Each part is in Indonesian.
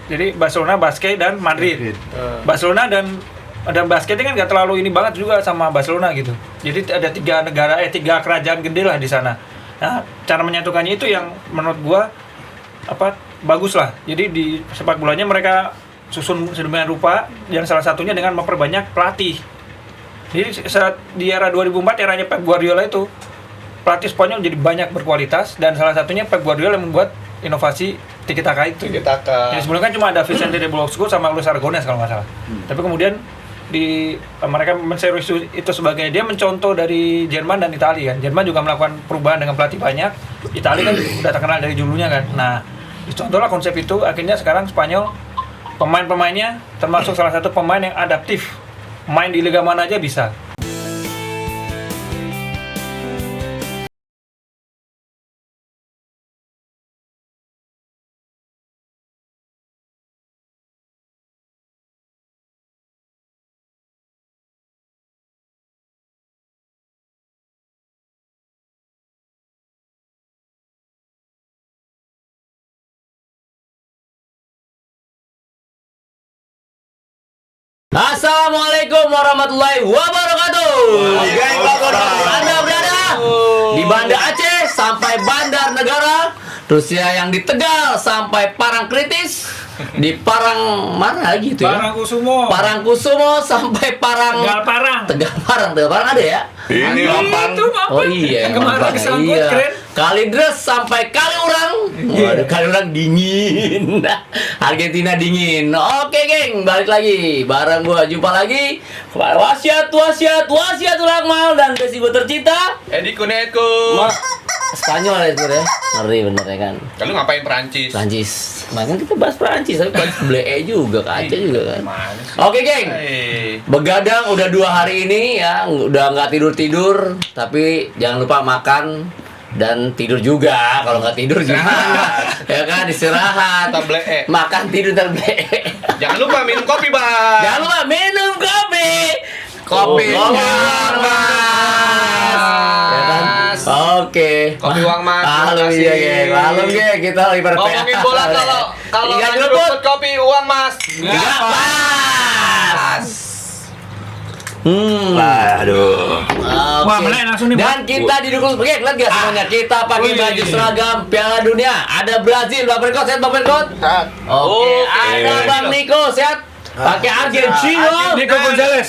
Jadi Barcelona, Basque dan Madrid. Barcelona dan Basque kan nggak terlalu ini banget juga sama Barcelona gitu. Jadi ada tiga kerajaan gede lah di sana. Nah, cara menyatukannya itu yang menurut gua bagus lah. Jadi di sepak bolanya mereka susun sedemikian rupa, yang salah satunya dengan memperbanyak pelatih. Jadi saat di era 2004 eranya Pep Guardiola itu pelatih Spanyol jadi banyak berkualitas, dan salah satunya Pep Guardiola yang membuat inovasi tiki taka itu. Jadi sebelumnya kan cuma ada Vicente del Bosque sama Luis Aragonés kalau nggak salah. Tapi kemudian mereka menserius itu sebagai dia mencontoh dari Jerman dan Italia kan. Jerman juga melakukan perubahan dengan pelatih banyak. Italia kan udah terkenal dari dulunya kan. Nah, dicontohlah konsep itu, akhirnya sekarang Spanyol pemain-pemainnya termasuk salah satu pemain yang adaptif. Main di liga mana aja bisa. Assalamualaikum warahmatullahi wabarakatuh. Anda berada di Banda Aceh sampai Bandar Negara, terus ya yang di Tegal sampai Parangkritis, di Parang mana gitu ya? Parangkusumo sampai Tegal Parang ada ya? Ini Lampang. Oh iya, kemarin kesangkut keren. Kalideres sampai Kaliurang. Waduh, Kaliurang dingin. Argentina dingin. Oke, geng, balik lagi. Bareng gua jumpa lagi. Wasiatul Akmal dan besi gua tercinta Edi Kuneko. Spanyol ya sebenarnya. Ngeri bener ya kan. Kalau ngapain Perancis? Kemarin kan kita bahas Perancis, tapi Perancis blee juga, ke Aceh juga kan. Oke, geng. Begadang udah 2 hari ini ya, udah nggak tidur, tapi jangan lupa makan dan tidur juga. Kalau nggak tidur gimana? Ya kan, istirahat. Makan, tidur, dan blee. Jangan lupa minum kopi, Bang. Jangan lupa minum kopi. Kopi Uang Mas. Ya kan? Oke. Kopi Uang Mas. Halo iya, geng. Halo, geng. Kita lagi pada Ngomongin bola kalau Ikan lagi jeruput. rebut kopi Uang Mas. Enggak pas. Aduh. Wah, mulai langsung nih, Dan kita didukung sebagai lihat gak semuanya? Kita pakai baju seragam Piala Dunia. Ada Brazil, Bang Perkot, sehat Bang Perkot? Oke, ada Bang Niko, sehat? Pakai Argentina, Nico Gonzalez.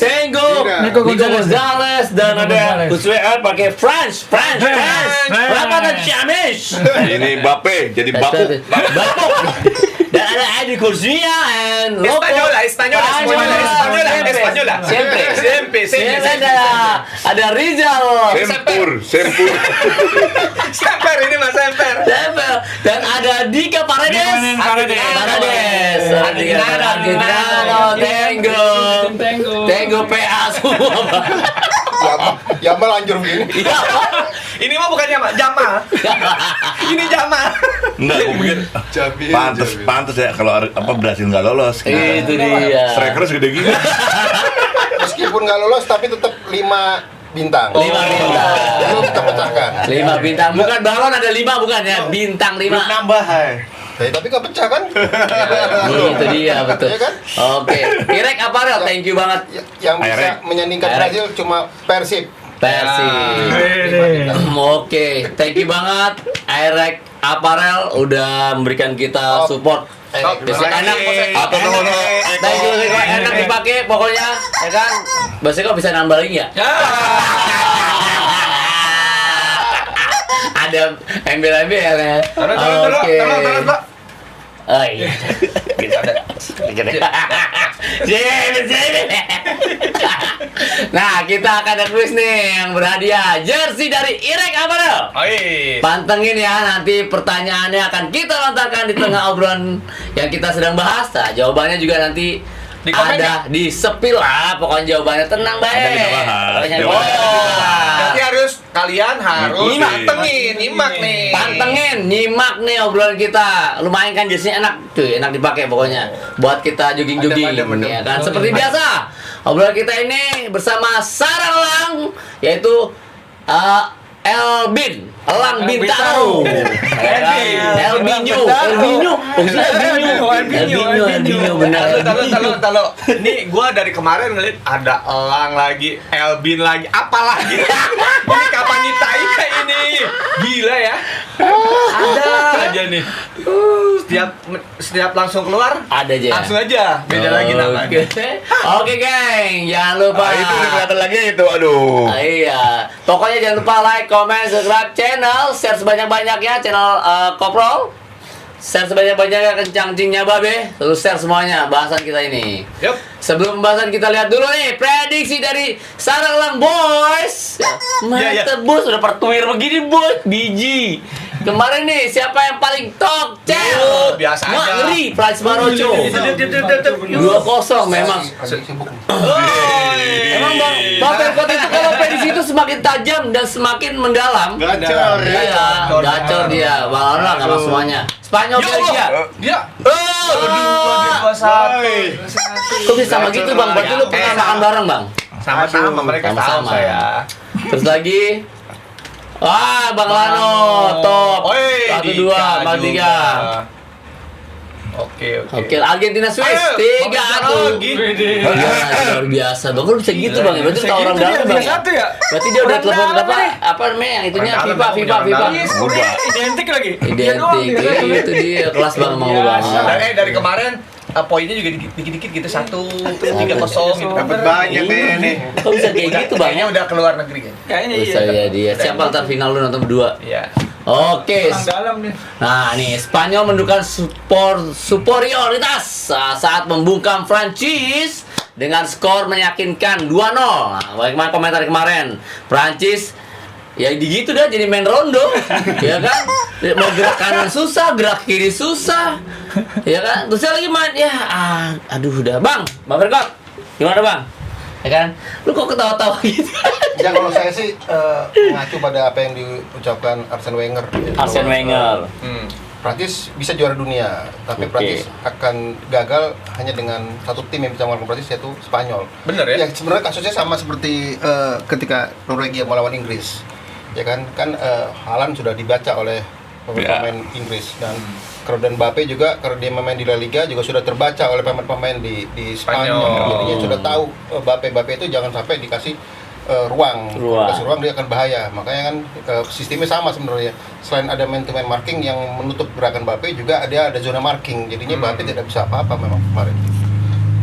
Nico Gonzalez, dan ada Kuswean pakai France. Lapan Chamis. Ini Bape, jadi bapuk. Bapuk. Dan ada Edi Kursia and Loco. Española. Siempre. Ada Rizal. Sempur. Semper ini Mas Semper. Dan ada Dika Paredes. Argentina. Tengo PA semua. Jamal anjur begini. Ini mah bukan Jamal. Ini Jamal. Enggak, gue pikir pantes ya kalau Brasil nggak lolos. Itu dia. Strikernya segede gini. Meskipun nggak lolos tapi tetap 5 bintang. 5 bintang. Itu kita pecahkan. 5 bintang. Bukan balon ada 5 bukan ya? Bintang 5. Nambah, hai. Tapi nggak pecah kan? Itu dia, betul. Iya kan? Oke. Irek Apparel, thank you banget. Yang bisa menyandingkan Brazil cuma Persib. Oke, thank you banget Irek Apparel udah memberikan kita support. Enak dipakai pokoknya, ya kan? Biasanya kok bisa nambah lagi ya? Ada embel-embel ya. Oke. Oh iya. Nah, kita akan ada kuis nih yang berhadiah jersey dari Irek Apparel. Pantengin ya, nanti pertanyaannya akan kita lontarkan di tengah obrolan yang kita sedang bahas. Nah, jawabannya juga nanti ada di sepil lah, pokoknya jawabannya tenang baik. Berarti kalian harus pantengin, nyimak nih obrolan kita. Lumayan kan jersey enak dipakai pokoknya. Buat kita jogging-jogging ya kan. Seperti biasa, obrolan kita ini bersama Sarang Lang, yaitu Elbin. Elang Bintaro. Elbinho. Benar. Talo. Ini gua dari kemarin ngeliat ada elang lagi, Elbin lagi, apa lagi? Ini kapan nyiptain ini? Gila ya. Ada aja nih. Setiap langsung keluar, Ada aja. langsung aja. Beda lagi namanya. Oke, geng, jangan lupa. Itu udah kelihatan lagi itu, aduh. Iya, pokoknya jangan lupa like, comment, subscribe channel, share sebanyak-banyaknya channel Koprol. Share sebanyak-banyaknya kencang-cingnya Babe. Terus share semuanya bahasan kita ini. Yup. Sebelum pembahasan kita lihat dulu nih prediksi dari Sarang Elang Boys. Iya. Mantep bos, udah pertuir begini bos, biji. Kemarin nih siapa yang paling tok? Oh, biasa aja. Ngeri, Price Marocho. 2-0 memang. Lagi sibuk. Emang Bang Perkot itu kalau prediksi itu semakin tajam dan semakin mendalam. Gacor ya. Iya, gacor dia. Bang Arla nggak semuanya. Spanyol Belgia. Dia. Oh, 2-1. kok bisa sama gitu Bang? Berarti lu pernah makan bareng Bang? Sama-sama mereka tahu Sama-sama. saya. Terus lagi. Wah, Bang Lano, top. Oi, 1-2, Bang 3. Oke. Oke, Argentina Swiss Ayo, 3-1. lagi. Luar biasa. Bang, lu bisa gitu Bang. Berarti lu tahu orang dalam Bang. Ya? Satu ya. Berarti dia udah Orang telepon dalam apa? nih. Apa namanya yang itunya Orang FIFA. dalam, orang dalam. Udah identik lagi. Dia doang, Identik. dia doang. Itu dia kelas Bang emang lu Bang. Dari kemarin poinnya juga dikit-dikit gitu 1-3-0 gitu. Dapat banyak nih. Kok bisa kayak gitu Bang? Kayaknya udah keluar negeri kan. Kayaknya Bisa iya. ya dia. Siapa ntar final lu nonton berdua? Iya. Oke. Orang dalam nih. Nah nih Spanyol menunjukkan superioritas saat membungkam Prancis dengan skor meyakinkan 2-0. Nah, bagaimana komentar kemarin? Prancis ya gitu dah jadi main rondo, ya kan? Mau gerak kanan susah, gerak kiri susah, ya kan? Terus lagi main ya, aduh udah Bang Perkot, gimana Bang? Ya kan? Lu kok ketawa-tawa gitu? Ya kalau saya sih mengacu pada apa yang diucapkan Arsene Wenger. Arsene Wenger. Prancis bisa juara dunia, tapi Oke. Prancis akan gagal hanya dengan satu tim yang bisa mengalahkan Prancis, yaitu Spanyol. Bener ya? Ya sebenarnya kasusnya sama seperti ketika Norwegia melawan Inggris, ya kan? Haaland sudah dibaca oleh pemain Inggris dan kemudian Mbappe juga karena dia memain di La Liga juga sudah terbaca oleh pemain-pemain di Spanyol. Spanyol. Jadinya sudah tahu Mbappe itu jangan sampai dikasih ruang. Kalau kasih ruang dia akan bahaya. Makanya kan sistemnya sama sebenarnya. Selain ada man-to-man marking yang menutup gerakan Mbappe, juga ada zona marking. Jadinya Mbappe tidak bisa apa-apa memang kemarin.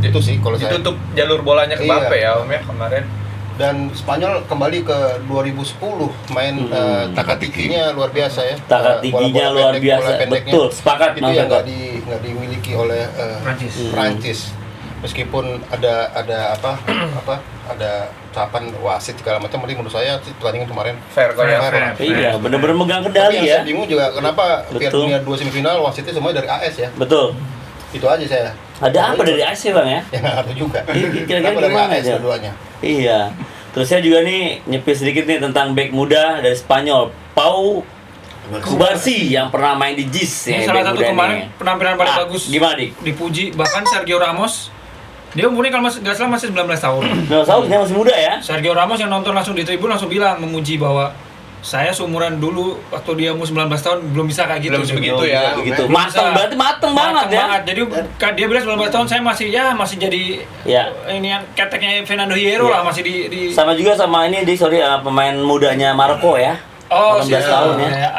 Itu sih kalau saya. Ditutup jalur bolanya ke Iya. Mbappe ya Om ya kemarin. Dan Spanyol kembali ke 2010 main takatikinya luar biasa ya. Takatikinya Bola-bola luar pendek, biasa. bola pendeknya. Betul, sepakat Itu Bang yang Perkot. nggak dimiliki oleh Prancis. Meskipun ada ucapan wasit segala macam, tapi menurut saya pertandingan kemarin Fair kok ya. fair. Iya, bener-bener megang Tapi kendali yang ya. saya bingung juga kenapa Piala Betul. Dunia 2 semifinal wasitnya semua dari AS ya. Betul. Itu aja saya. Ada apa dari AS Bang ya? Ya nggak tahu juga. Kira-kira Kenapa dari gimana AS ya? keduanya? Iya. Terus saya juga nih nyepil sedikit nih tentang bek muda dari Spanyol, Pau Kubarsi yang pernah main di JIS Ini ya, salah bek satu muda kemarin nih. penampilan paling bagus. Gimana dik? Dipuji bahkan Sergio Ramos. Dia umurnya kalau nggak salah masih 19 tahun. Nggak tahu, dia masih muda ya. Sergio Ramos yang nonton langsung di tribun langsung bilang memuji bahwa saya seumuran dulu waktu dia umur 19 tahun belum bisa kayak gitu. Belum sebegitu ya. Begitu. Belum Mateng bisa. berarti mateng banget ya. Jadi dia bilang 19 tahun saya masih jadi Ya. ini yang keteknya Fernando Hierro Ya. lah masih di Sama juga sama ini dik, pemain mudanya Maroko ya. 18 tahun ya.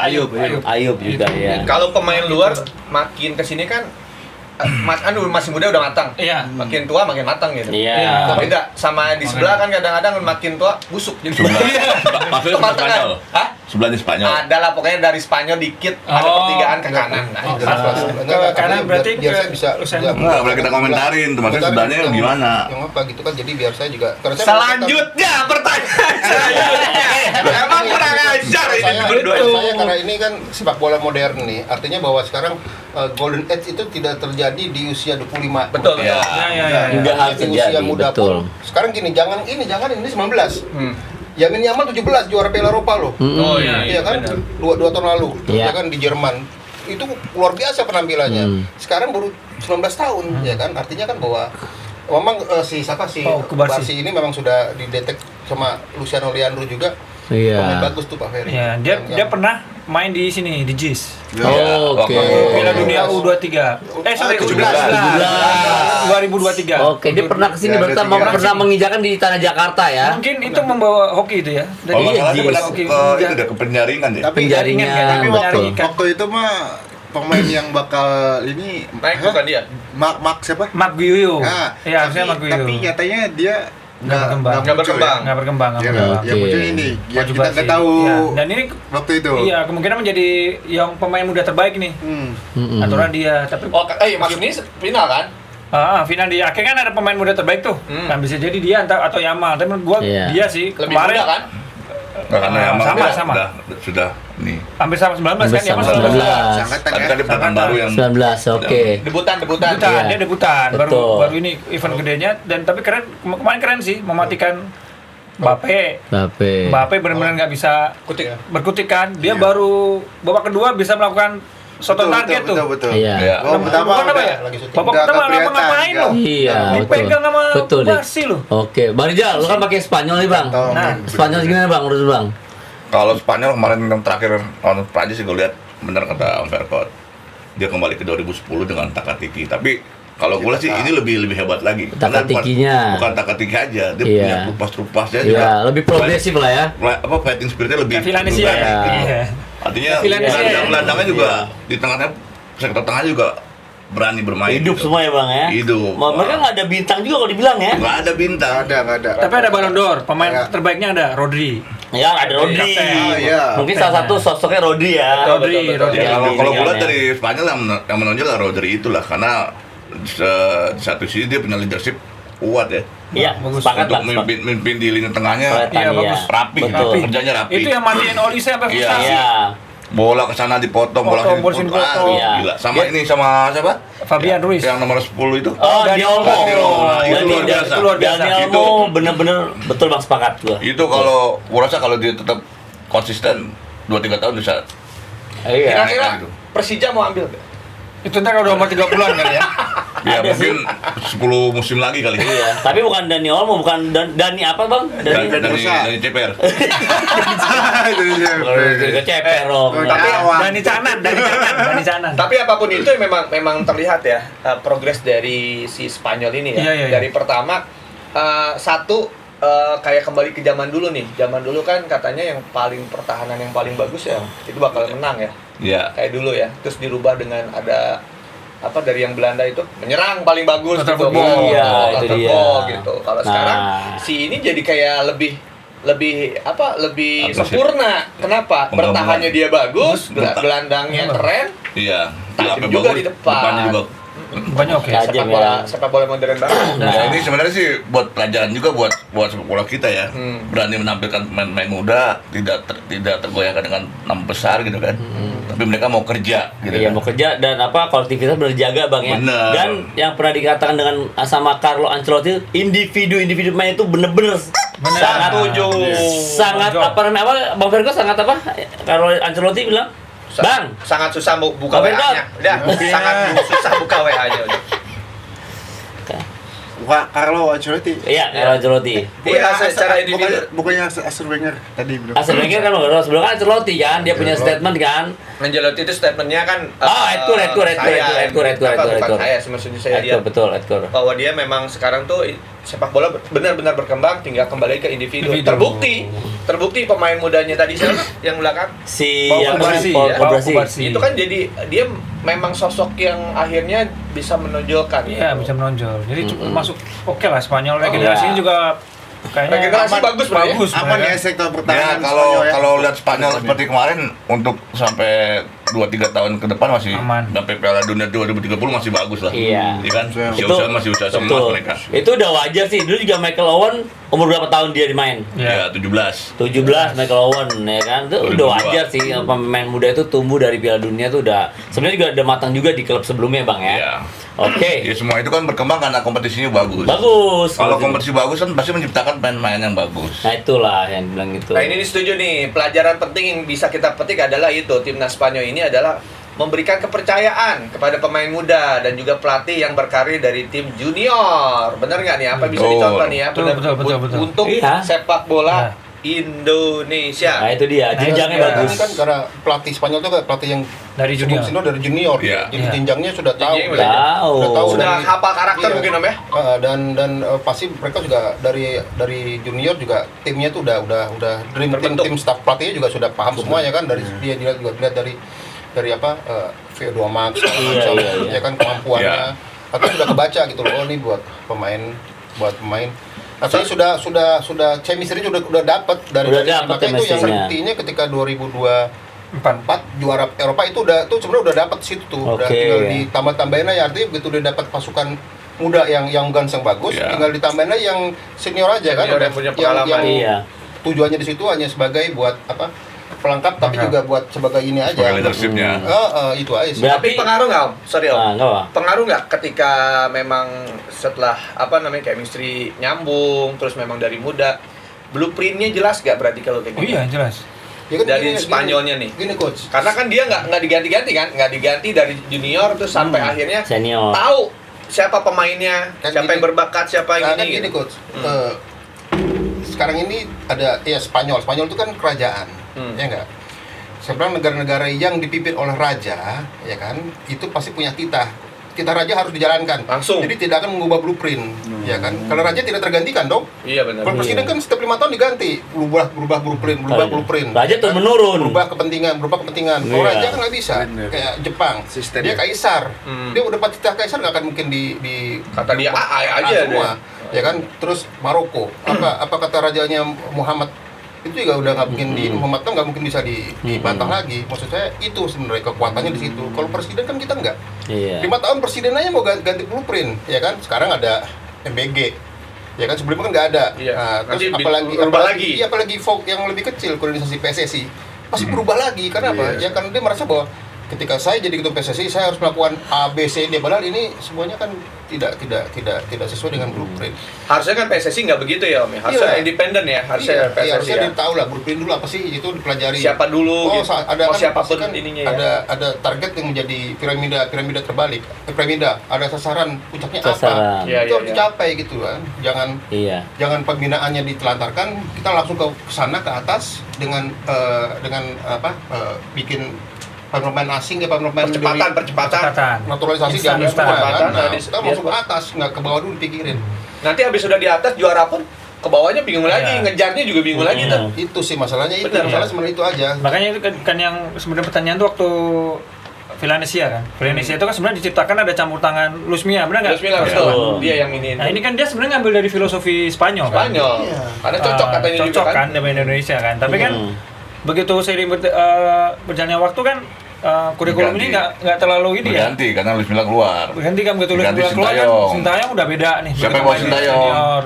Ayub juga ya. Kalau pemain luar makin kesini kan masih muda udah matang. Iya. Makin tua makin matang gitu. Iya. Beda sama di sebelah kan kadang-kadang makin tua busuk jadi. Maksudnya Kematangan. Spanyol. Hah? Sebelahnya Spanyol. Ada lah pokoknya dari Spanyol dikit ada Oh. pertigaan ke kanan. Nah, Oh, itu. jelas. Karena berarti biar ke saya bisa Luxembourg. Nggak boleh kita komentarin tuh, maksudnya sebelahnya yang- gimana? Yang apa gitu kan, jadi biar saya juga karena saya Selanjutnya pertanyaan selanjutnya. Emang kurang ajar ini saya, berdua. saya karena ini kan sepak bola modern nih, artinya bahwa sekarang golden age itu tidak terjadi di usia 25. Betul. Ya. Ya. Juga harus Di usia terjadi, muda betul. pun. Sekarang gini, jangan ini 19. Hmm. Yamin Yamal 17 juara Piala Eropa loh. Oh iya, Iya kan? benar. Dua tahun lalu. Iya. Ya kan di Jerman. Itu luar biasa penampilannya. Hmm. Sekarang baru 19 tahun, ya kan? Artinya kan bahwa memang si Oh, Kubarsi. Kubarsi ini memang sudah didetek sama Luciano Leandro juga. Iya. Pemain bagus tuh Pak Ferry. Ya, dia pernah main di sini di JIS. Oke. Piala Dunia U23. Sorry, 17. 2023. Oke, dia pernah kesini Ya, berarti ada 3. pernah menginjakan di tanah Jakarta ya. Mungkin itu membawa hoki itu ya. Kalau nggak salah dia Jis. pernah Oke, itu udah ke penjaringan ya. Tapi Penjaringan. tapi waktu Penjaringan. waktu itu mah pemain yang bakal ini Naik bukan dia? Mak siapa? Mark Guiu. Nah, Ya, harusnya Mark Guiu. tapi nyatanya dia Nggak berkembang. Nggak muncul berkembang. Nggak berkembang, nggak Ya, berkembang. yang muncul ini. Ya Maju kita nggak Basi. tahu Ya, dan ini waktu itu. iya kemungkinan menjadi yang pemain muda terbaik nih. Mm-mm. Aturan dia, tapi Maksud ini final kan? final di akhir kan ada pemain muda terbaik tuh. Kan bisa jadi dia atau Yamal. Tapi menurut gua Iya. dia sih Lebih kemarin muda kan? Nggak, karena yang sama. sudah nih. hampir sama 19 kan Hampir Yamal sama 19. 19. Angkatan Tapi ya. tadi pertanyaan baru yang 19, oke. Debutan. Debutan, Iya. dia debutan Betul. baru ini event gedenya dan tapi keren kemarin keren sih mematikan Mbappe. Bape. Mbappe benar-benar nggak bisa berkutik kan. Dia baru babak kedua bisa melakukan shot on target tuh. Betul. Iya. ya. Oh, pertama Bukan apa ya? lagi syuting. Babak Nggak pertama kelihatan, ngapain nggak. lo? Iya, Dipegang sama betul. Dik. Basi lo. Oke, Bang Rizal, lu kan pakai Spanyol nih, Bang. Nah, Spanyol gimana, Bang? Menurut Bang? Kalau Spanyol kemarin yang terakhir lawan Prancis sih gue lihat benar kata Om Verkot. Dia kembali ke 2010 dengan takatiki. Tapi kalau gue lihat sih ini lebih hebat lagi. Karena Takatikinya. bukan takatiki aja, dia Iya. punya trupas-trupasnya juga. Iya, lebih progresif lah ya. Apa fighting spiritnya lebih Villanueva. lebih baik. Iya. Artinya Villanueva. gelandangnya juga di tengahnya sektor tengah juga berani bermain. Hidup gitu. semua ya, Bang ya. Hidup. Mereka nggak ada bintang juga kalau dibilang ya. Nggak ada bintang. Nggak ada. Tapi ada Ballon d'Or, pemain Ya. terbaiknya ada Rodri. Ya, ada Rodri. Oh, iya. Mungkin salah satu sosoknya Rodri ya. Rodri. Ya, kalau Rodri gue lihat ya. dari Spanyol yang menonjol lah Rodri itulah karena di satu sisi dia punya leadership kuat ya. Iya, Bagus. sepakat Untuk Bang. mimpin di lini tengahnya Kelihatan, Iya, bagus. rapi, Betul. kerjanya rapi. Itu yang matiin Olise sampai Iya. frustasi. Bola ke sana dipotong, bola Potong, sini bola sini dipotong. potong. Iya. Gila. Sama ini sama siapa? Fabian Ruiz. Yang nomor 10 itu. Oh, Dani Dani Olmo. Dani Olmo. Nah, itu Dani- luar biasa. Itu luar biasa. Dani Itu. Olmo bener-bener betul Bang, sepakat gua. Itu kalau gua rasa kalau dia tetap konsisten 2-3 tahun bisa. Iya. Kira-kira gitu. Persija mau ambil nggak? Itu ntar kalau udah umur 30-an kali ya. Ya Ada mungkin 10 musim lagi kali. Iya, tapi bukan Dani Olmo, bukan Dani apa Bang? Dan Dani dari CPR. ke CPR dong. Tapi Dani Canan. Tapi apapun itu memang terlihat ya progres dari si Spanyol ini ya. Iya, iya, iya. Dari pertama satu kayak kembali ke zaman dulu nih. Zaman dulu kan katanya yang paling pertahanan yang paling bagus ya itu bakal menang ya. Iya. Kayak dulu ya. Terus dirubah dengan ada apa dari yang Belanda itu menyerang paling bagus Total gitu. football. Iya, Total itu dia. football gitu. Kalau Nah. sekarang si ini jadi kayak lebih Agresif. sempurna. Kenapa? Penggabungan. Bertahannya dia bagus, gelandangnya keren, Iya. tajam juga di depan. Depannya juga. Banyak oke. Tajam. sepak bola modern banget. Ya, ini sebenarnya sih buat pelajaran juga buat sepak bola kita ya. Berani menampilkan pemain-pemain muda, tidak tergoyahkan dengan nama besar gitu kan. Tapi mereka mau kerja gitu Iya, kan. mau kerja dan apa kolektivitas berjaga Bang ya. Bener. Dan yang pernah dikatakan dengan sama Carlo Ancelotti, individu main itu bener-bener sangat Setuju. sangat apa namanya apa Bang Fergo sangat apa Carlo Ancelotti bilang Bang, Sangat susah buka Apa itu? WA-nya. Udah, sangat susah buka WA-nya udah. Bukan Carlo Ancelotti. iya Carlo Ancelotti. Iya, secara individu. Bukannya Arsene Wenger tadi bilang. Asal Wenger kan sebelum kan Ancelotti kan dia punya statement kan. Ancelotti itu statementnya kan Edkur. Saya maksudnya saya dia Betul. bahwa dia memang sekarang tuh sepak bola benar-benar berkembang, tinggal kembali ke individu. Terbukti pemain mudanya tadi siapa yang belakang Si Pau yang Kubarsi, Pau ya. Kubarsi. Pau Kubarsi. itu kan jadi dia memang sosok yang akhirnya bisa menonjolkan. Iya, bisa menonjol. Jadi masuk oke lah Spanyol. Oh, Regenerasinya iya. juga kayaknya Regenerasi bagus, Bang, ya? bagus. Aman mereka. ya sektor Ya pertahanan kalau Spanyol ya. kalau lihat Spanyol seperti kemarin untuk sampai 2-3 tahun ke depan masih Aman. sampai Piala Dunia 2030 masih bagus lah. Iya. kan? Masih usaha emas betul. mereka. Itu udah wajar sih. Dulu juga Michael Owen umur berapa tahun dia dimain? Iya. Ya 17. 17 Michael Owen ya kan. Itu udah 2002. wajar sih pemain muda itu tumbuh dari Piala Dunia tuh udah sebenarnya juga udah matang juga di klub sebelumnya Bang ya. Iya. Oke. Ya semua itu kan berkembang karena kompetisinya bagus. Bagus. Kalau kompetisi bagus kan pasti menciptakan pemain-pemain yang bagus. Nah itulah yang bilang gitu. Nah ini setuju nih, pelajaran penting yang bisa kita petik adalah itu, timnas Spanyol ini adalah memberikan kepercayaan kepada pemain muda dan juga pelatih yang berkarir dari tim junior. Bener nggak nih? Apa bisa Betul. dicontoh nih ya? Betul, betul. Untuk Iya. sepak bola Indonesia. Nah itu dia, jenjangnya iya. bagus. Ini kan karena pelatih Spanyol itu kan pelatih yang Dari junior. sebelum dari junior. Iya. Jadi Iya. jenjangnya sudah tahu. Jenjangnya Udah tahu Sudah dari- hafal karakter iya. mungkin Om ya. Dan pasti mereka juga dari junior juga timnya tuh udah dream Terbentuk. tim staff pelatihnya juga sudah paham semua ya kan, dari dia juga dilihat dari apa VO2 Max Iya. ya kan kemampuannya. Iya. Atau sudah kebaca gitu loh, oh ini buat pemain. Artinya sudah chemistry udah dapat dari Udah dapet makanya itu yang chemistry-nya. buktinya ketika 2024 juara Eropa itu tuh sebenarnya udah dapat situ tuh. Udah Oke. tinggal ditambah-tambahin aja, artinya begitu dia dapat pasukan muda yang guns yang bagus, Iya. tinggal ditambahin aja yang senior aja kan. Senior yang punya pengalaman. Iya. Tujuannya di situ hanya sebagai buat apa? Pelengkap, tapi Pelengkap. juga buat sebagai ini aja. Sebagai leadership-nya. Itu aja sih. Berarti- Tapi pengaruh nggak Om? Sorry Om. Nah, enggak apa. Pengaruh nggak ketika memang setelah chemistry nyambung, terus memang dari muda, blueprintnya jelas nggak berarti kalau kayak Oh gitu? iya jelas. Ya kan Dari Spanyolnya nih. Gini coach. Karena kan dia nggak diganti-ganti kan, nggak diganti dari junior terus sampai akhirnya Senior. tahu siapa pemainnya, Kan siapa gini. yang berbakat, siapa yang Kan ini. gini gitu. coach. Sekarang ini ada Spanyol itu kan kerajaan, ya enggak? Sebenarnya negara-negara yang dipimpin oleh raja, ya kan, itu pasti punya titah raja harus dijalankan. Langsung. Jadi tidak akan mengubah blueprint, ya kan? Kalau raja tidak tergantikan dong. Iya benar. Kalau presiden kan setiap 5 tahun diganti, berubah blueprint. Raja terus menurun. Berubah kepentingan. Kalau Iya. raja kan nggak bisa. Bener. Kayak Jepang, Sistemnya. dia kaisar. Hmm. Dia udah dapat titah kaisar, nggak akan mungkin di Kata dia aja semua. Ya kan, terus Maroko, apa kata rajanya Muhammad itu juga udah nggak mungkin Muhammad kan nggak mungkin bisa dibantah lagi. Maksud saya itu sebenarnya kekuatannya di situ. Kalau presiden kan kita nggak. Iya. 5 tahun presiden aja mau ganti blueprint, ya kan? Sekarang ada MBG, ya kan, sebelumnya kan nggak ada. Iya. Terus Nanti apalagi berubah lagi. Iya, apalagi folk yang lebih kecil, organisasi PSSI pasti berubah lagi. Karena apa? Ya karena dia merasa bahwa ketika saya jadi ketua PSSI saya harus melakukan A, B, C, D. Padahal ini semuanya kan tidak sesuai dengan blueprint. Harusnya kan PSSI nggak begitu ya Om ya. Harusnya Iya. independen ya. Harusnya PSSI harusnya ya. dia tahu lah blueprint dulu apa sih, itu dipelajari. Siapa dulu gitu. Ada Oh, kan, siapapun pasti kan ininya ya. ada target yang menjadi piramida terbalik. Piramida ada sasaran puncaknya Sasaran. apa? Iya, Itu iya, harus iya. dicapai gitu kan. Iya. Jangan pembinaannya ditelantarkan, kita langsung ke sana ke atas dengan bikin pemain asing ya, pemain Percepatan. Percepatan. naturalisasi Instan, diambil semua instan. kan. Nah, Tadi kita masuk ke atas, nggak ke bawah dulu dipikirin. Nanti habis sudah di atas juara pun ke bawahnya bingung lagi, Iya. ngejarnya juga bingung lagi tuh. Itu sih masalahnya, itu Benar, masalah ya. sebenarnya itu aja. Makanya itu kan yang sebenarnya pertanyaan tuh waktu Villanesia kan. Villanesia itu kan sebenarnya diciptakan ada campur tangan Luis Milla, benar nggak? Terus bilang Betul. betul, dia yang ini. Nah ini kan dia sebenarnya ngambil dari filosofi Spanyol kan. Spanyol. Iya. Karena cocok katanya Cocok juga kan dengan Indonesia kan. Tapi kan begitu seiring berjalannya waktu kan kurikulum ini Berganti. nggak terlalu ini ya. Berganti karena Luis Milla keluar. Berganti kan begitu Luis Diganti Milla keluar kan Sintayong. Sintayong udah beda nih. Siapa begitu yang bawa main Sintayong? senior.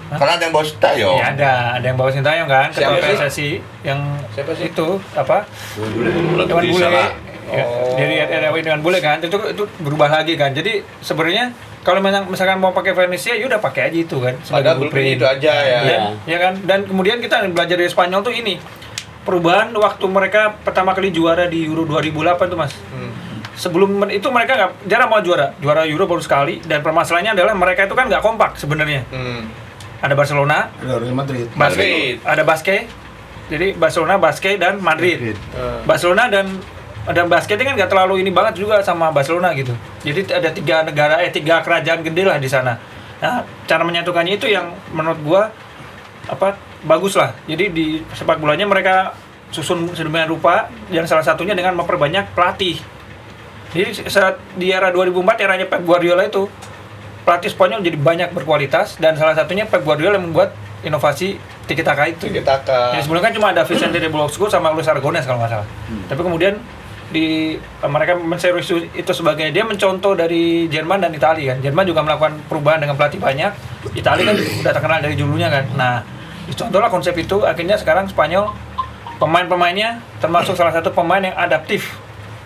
Karena ada yang bawa Sintayong. Ya ada yang bawa Sintayong kan, ketua Siapa sih? PSSI yang Siapa sih? itu apa? Dewan Di Bule. sana. Ya, dari RW dengan Bule kan, itu berubah lagi kan. Jadi sebenarnya kalau misalkan mau pakai Venezia, ya udah pakai aja itu kan sebagai Padahal blueprint itu aja ya. Dan, ya kan. Dan kemudian kita belajar dari Spanyol tuh ini perubahan waktu mereka pertama kali juara di Euro 2008 tuh Mas. Sebelum itu mereka jarang mau juara Euro baru sekali, dan permasalahannya adalah mereka itu kan nggak kompak sebenarnya. Ada Barcelona, Ada Real Madrid. Madrid. ada Basque. Jadi Barcelona, Basque dan Madrid. Barcelona dan Basque kan nggak terlalu ini banget juga sama Barcelona gitu. Jadi ada tiga kerajaan gede lah di sana. Nah, cara menyatukannya itu yang menurut gua bagus lah. Jadi di sepak bolanya mereka susun sedemikian rupa, yang salah satunya dengan memperbanyak pelatih. Jadi saat di era 2004 eranya Pep Guardiola itu pelatih Spanyol jadi banyak berkualitas, dan salah satunya Pep Guardiola yang membuat inovasi tiki taka itu. Tiki-taka. Yang sebelumnya kan cuma ada Vicente de Bosco sama Luis Aragonés kalau nggak salah. Tapi kemudian mereka menserius itu sebagai dia mencontoh dari Jerman dan Italia kan. Jerman juga melakukan perubahan dengan pelatih banyak. Italia kan udah terkenal dari dulunya kan. Nah, dicontohlah konsep itu, akhirnya sekarang Spanyol pemain-pemainnya termasuk salah satu pemain yang adaptif.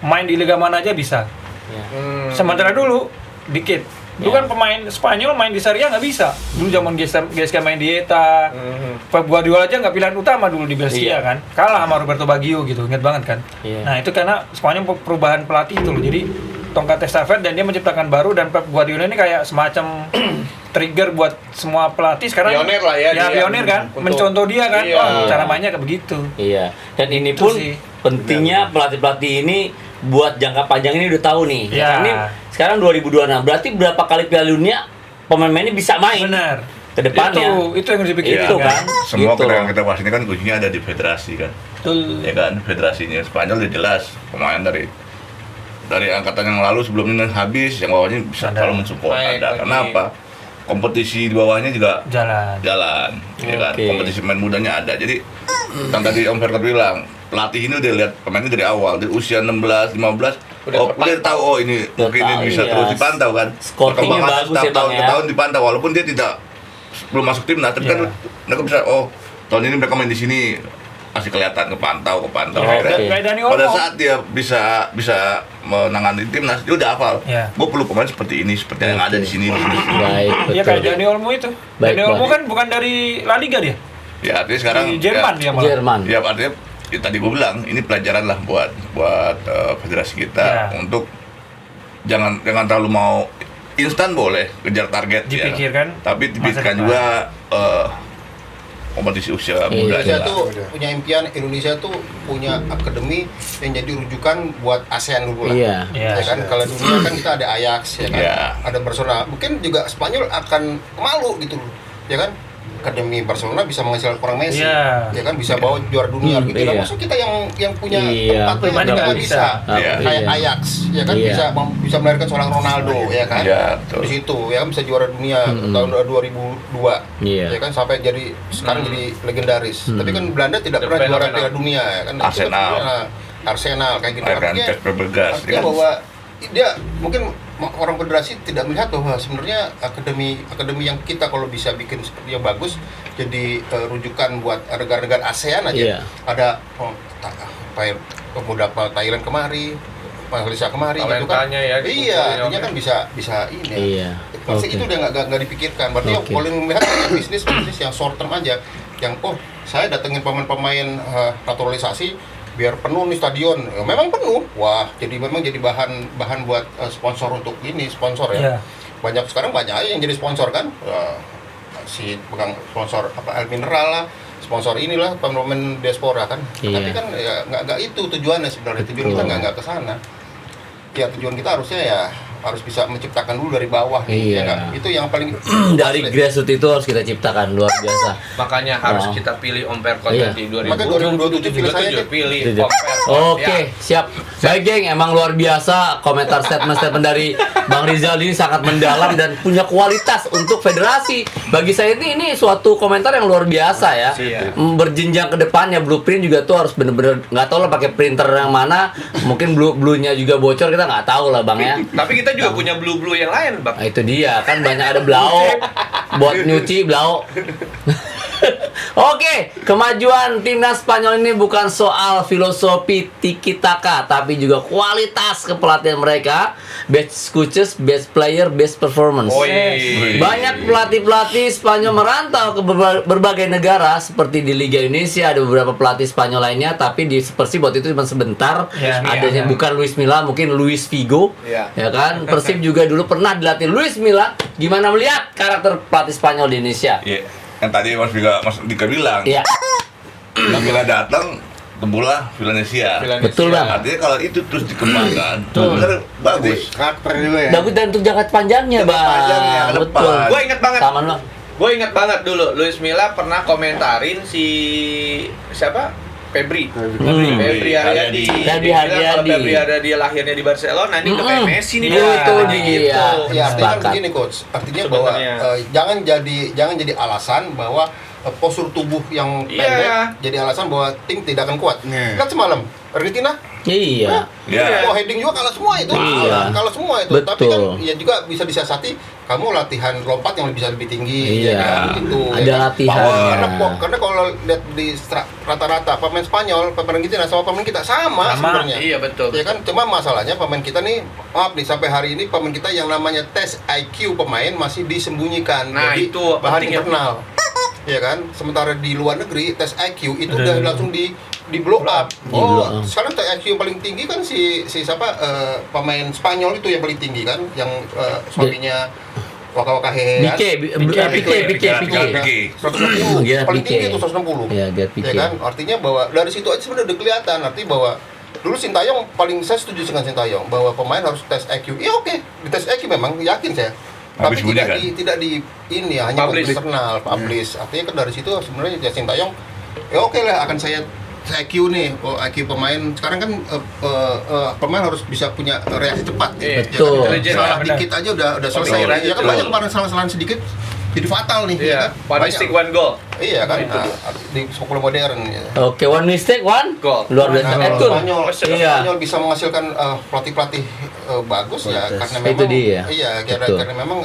Main di liga mana aja bisa. Sementara dulu dikit. Dulu kan pemain Spanyol main di Serie A nggak bisa. Dulu zaman GSK main di Eta. Pep Guardiola aja nggak pilihan utama dulu di Brescia kan. Kalah sama Roberto Baggio gitu, ingat banget kan. Nah itu karena Spanyol perubahan pelatih itu loh. Jadi tongkat estafet, dan dia menciptakan baru, dan Pep Guardiola ini kayak semacam trigger buat semua pelatih sekarang. Pionir lah ya dia. Pionir kan, Untuk- mencontoh dia kan. Iya. Oh, cara mainnya kayak begitu. Iya. Dan ini Itu pun sih. pentingnya pelatih-pelatih ini buat jangka panjang ini udah tahu nih. Iya. Karena ini sekarang 2026. Berarti berapa kali Piala Dunia pemain-pemain ini bisa main Benar. ke depannya. Itu yang harus dipikirin Itu kan. kan. Semua Gitu yang loh. kita bahas ini kan kuncinya ada di federasi kan. Betul. Ya kan, federasinya Spanyol udah jelas pemain dari angkatan yang lalu sebelum ini habis, yang bawahnya bisa Ada. selalu mensupport Baik, ada. lagi. Kenapa? Kompetisi di bawahnya juga Jalan. ya kan. Oke. Kompetisi pemain mudanya ada. Jadi yang tadi Om Ferkat bilang, pelatih ini udah lihat pemainnya dari awal, dari usia 16, 15 udah tahu oh ini Udah mungkin ini tahu, bisa iya. terus dipantau kan. Scoutingnya Perkembangan bagus setiap ya, Bang, tahun ke ya. tahun dipantau walaupun dia tidak belum masuk timnas, tapi kan Iya. mereka bisa tahun ini mereka main di sini masih kelihatan kepantau. Oke. Kayak Dani Pada Olmo. saat dia bisa menangani timnas, dia udah hafal. Iya. Gue perlu pemain seperti ini, seperti yang ada di sini. Baik, Iya betul. kayak Dani Olmo itu. Baik, Dani Olmo baik. kan bukan dari La Liga dia. Ya artinya sekarang Di Jerman dia malah. Jerman. Ya artinya ya, tadi gue bilang ini pelajaran lah buat federasi kita Iya. untuk jangan terlalu mau instan boleh kejar target Dipikirkan ya. Tapi masa dipikirkan depan. juga kompetisi usia muda Indonesia lah. tuh punya impian, Indonesia tuh punya akademi yang jadi rujukan buat ASEAN dulu lah. Iya. Iya. Ya kan, kalau dunia kan kita ada Ajax ya kan, Iya. ada Barcelona. Mungkin juga Spanyol akan malu gitu loh, ya kan? Akademi Barcelona bisa menghasilkan orang Messi, Iya. ya kan bisa bawa juara dunia gitu. iya. Nah, maksud kita yang punya Iya. tempat Pemain yang nggak nggak bisa. bisa, Iya. kayak Ajax, ya kan Iya. bisa melahirkan seorang Ronaldo, ya kan? Iya, betul. Di situ, ya kan bisa juara dunia tahun 2002, Iya. ya kan sampai jadi sekarang jadi legendaris. Tapi kan Belanda tidak pernah juara Fenomenal. Piala Dunia, ya kan? Itu kan Arsenal. sebenarnya Arsenal kayak gitu. Kan Casper Bergas, Artinya kan? bahwa dia mungkin orang federasi tidak melihat bahwa sebenarnya akademi yang kita kalau bisa bikin seperti yang bagus jadi rujukan buat negara-negara ASEAN Iya. aja. Ada pemuda Thailand kemari, Malaysia kemari gitu kan. Talentanya ya, Iya, dikumpulin, artinya oke. kan bisa ini. Iya. Pasti Oke. itu udah nggak dipikirkan. Berarti yang Oke. paling melihat bisnis yang short term aja. Yang saya datengin pemain-pemain naturalisasi biar penuh nih stadion. Ya, memang penuh. Wah, jadi memang jadi bahan buat sponsor untuk ini sponsor Iya. ya. Banyak aja yang jadi sponsor kan. Si pegang sponsor air mineral lah, sponsor inilah pemain diaspora kan. Iya. Tapi kan ya, nggak itu tujuannya sebenarnya. Tujuan kita Betul. nggak ke sana. Ya tujuan kita harusnya ya harus bisa menciptakan dulu dari bawah nih, Iya. ya nggak? Itu yang paling Dari grassroots itu harus kita ciptakan luar biasa. Makanya harus Wow. kita pilih Om Perkot Iya. di Maka 2027 pilih saya aja. pilih Itu. Om Perkot. Oke, siap. Baik, geng. Emang luar biasa komentar statement-statement dari Bang Rizal ini sangat mendalam dan punya kualitas untuk federasi. Bagi saya ini suatu komentar yang luar biasa ya. Iya. Berjenjang ke depannya blueprint juga tuh harus bener-bener nggak tahu lah pakai printer yang mana. Mungkin blue-nya juga bocor kita nggak tahu lah Bang ya. Tapi kita juga punya blue yang lain, Bang. Nah, itu dia kan banyak ada blau buat nyuci blau. Oke, kemajuan timnas Spanyol ini bukan soal filosofi tiki taka, tapi juga kualitas kepelatihan mereka, best coaches, best player, best performance. Banyak pelatih-pelatih Spanyol merantau ke berbagai negara seperti di Liga Indonesia ada beberapa pelatih Spanyol lainnya, tapi di Persib waktu itu cuma sebentar. Ya, Adanya bukan Luis Milla, mungkin Luis Figo. Iya. Ya kan? Persib juga dulu pernah dilatih Luis Milla. Gimana melihat karakter pelatih Spanyol di Indonesia? Iya. Yang tadi Mas Dika bilang, Iya, bila datang tempulah Valencia. betul Bang. Artinya kalau itu terus dikembangkan, benar bagus. Karakter juga ya. Bagus dan untuk jangka panjangnya, Jangka Bang. panjangnya, ke Betul. depan. Gue inget banget. Taman Bang. Gue inget banget dulu Luis Milla pernah komentarin si siapa? Febri Febri Haryadi. Febri Dia bilang kalau Haryadi. Febri Haryadi lahirnya di Barcelona, ini udah kayak Messi nih. Itu Bang. dia. Gitu. Ya, artinya kan Sepakat. begini coach. Artinya bahwa Sebenarnya. jangan jadi alasan bahwa postur tubuh yang Iya. pendek jadi alasan bahwa tim tidak akan kuat. Iya. Lihat semalam Argentina, Iya. Ya. mau heading juga kalah semua itu. Iya. Kalah semua itu. Betul. Tapi kan ya juga bisa disiasati. Kamu latihan lompat yang bisa lebih tinggi. Iya. Ya kan? Gitu, Ada ya kan? latihannya. Karena kalau lihat di rata-rata pemain Spanyol, pemain Argentina sama pemain kita sama sebenarnya. Iya betul. Ya kan, cuma masalahnya pemain kita nih, maaf nih sampai hari ini pemain kita yang namanya tes IQ pemain masih disembunyikan. Nah, Jadi, itu bahan pentingnya. internal. Ya kan, sementara di luar negeri tes IQ itu udah langsung di blow up. blow up. Sekarang tes IQ yang paling tinggi kan si siapa pemain Spanyol itu yang paling tinggi kan, yang suaminya waka-waka hehe kan. Pique. 160 Gerard paling Pique. tinggi itu 160. Iya, Gerard Pique. Ya kan, artinya bahwa dari situ aja sebenarnya udah kelihatan arti bahwa dulu Sintayong paling saya setuju dengan Sintayong bahwa pemain harus tes IQ. Iya oke, dites IQ memang yakin saya. Tapi Habis bunyi kan? tidak di ini ya, hanya Publish. internal, publish. Artinya kan dari situ sebenarnya ya Sintayong ya oke lah akan saya IQ nih, IQ pemain sekarang kan pemain harus bisa punya reaksi cepat. Iya, betul. Ya kan? Salah Benar. dikit aja udah selesai. Pemikiran Ya kan betul. banyak kemarin salah-salahan sedikit jadi fatal nih. Iya, ya kan? one mistake one goal. Iya kan, di sepak bola modern. Ya. Oke, one mistake, one Goal. luar biasa. Nah, Edkur. Iya. Spanyol bisa menghasilkan pelatih-pelatih bagus ya Bagus. karena Itu memang dia. iya Betul. karena memang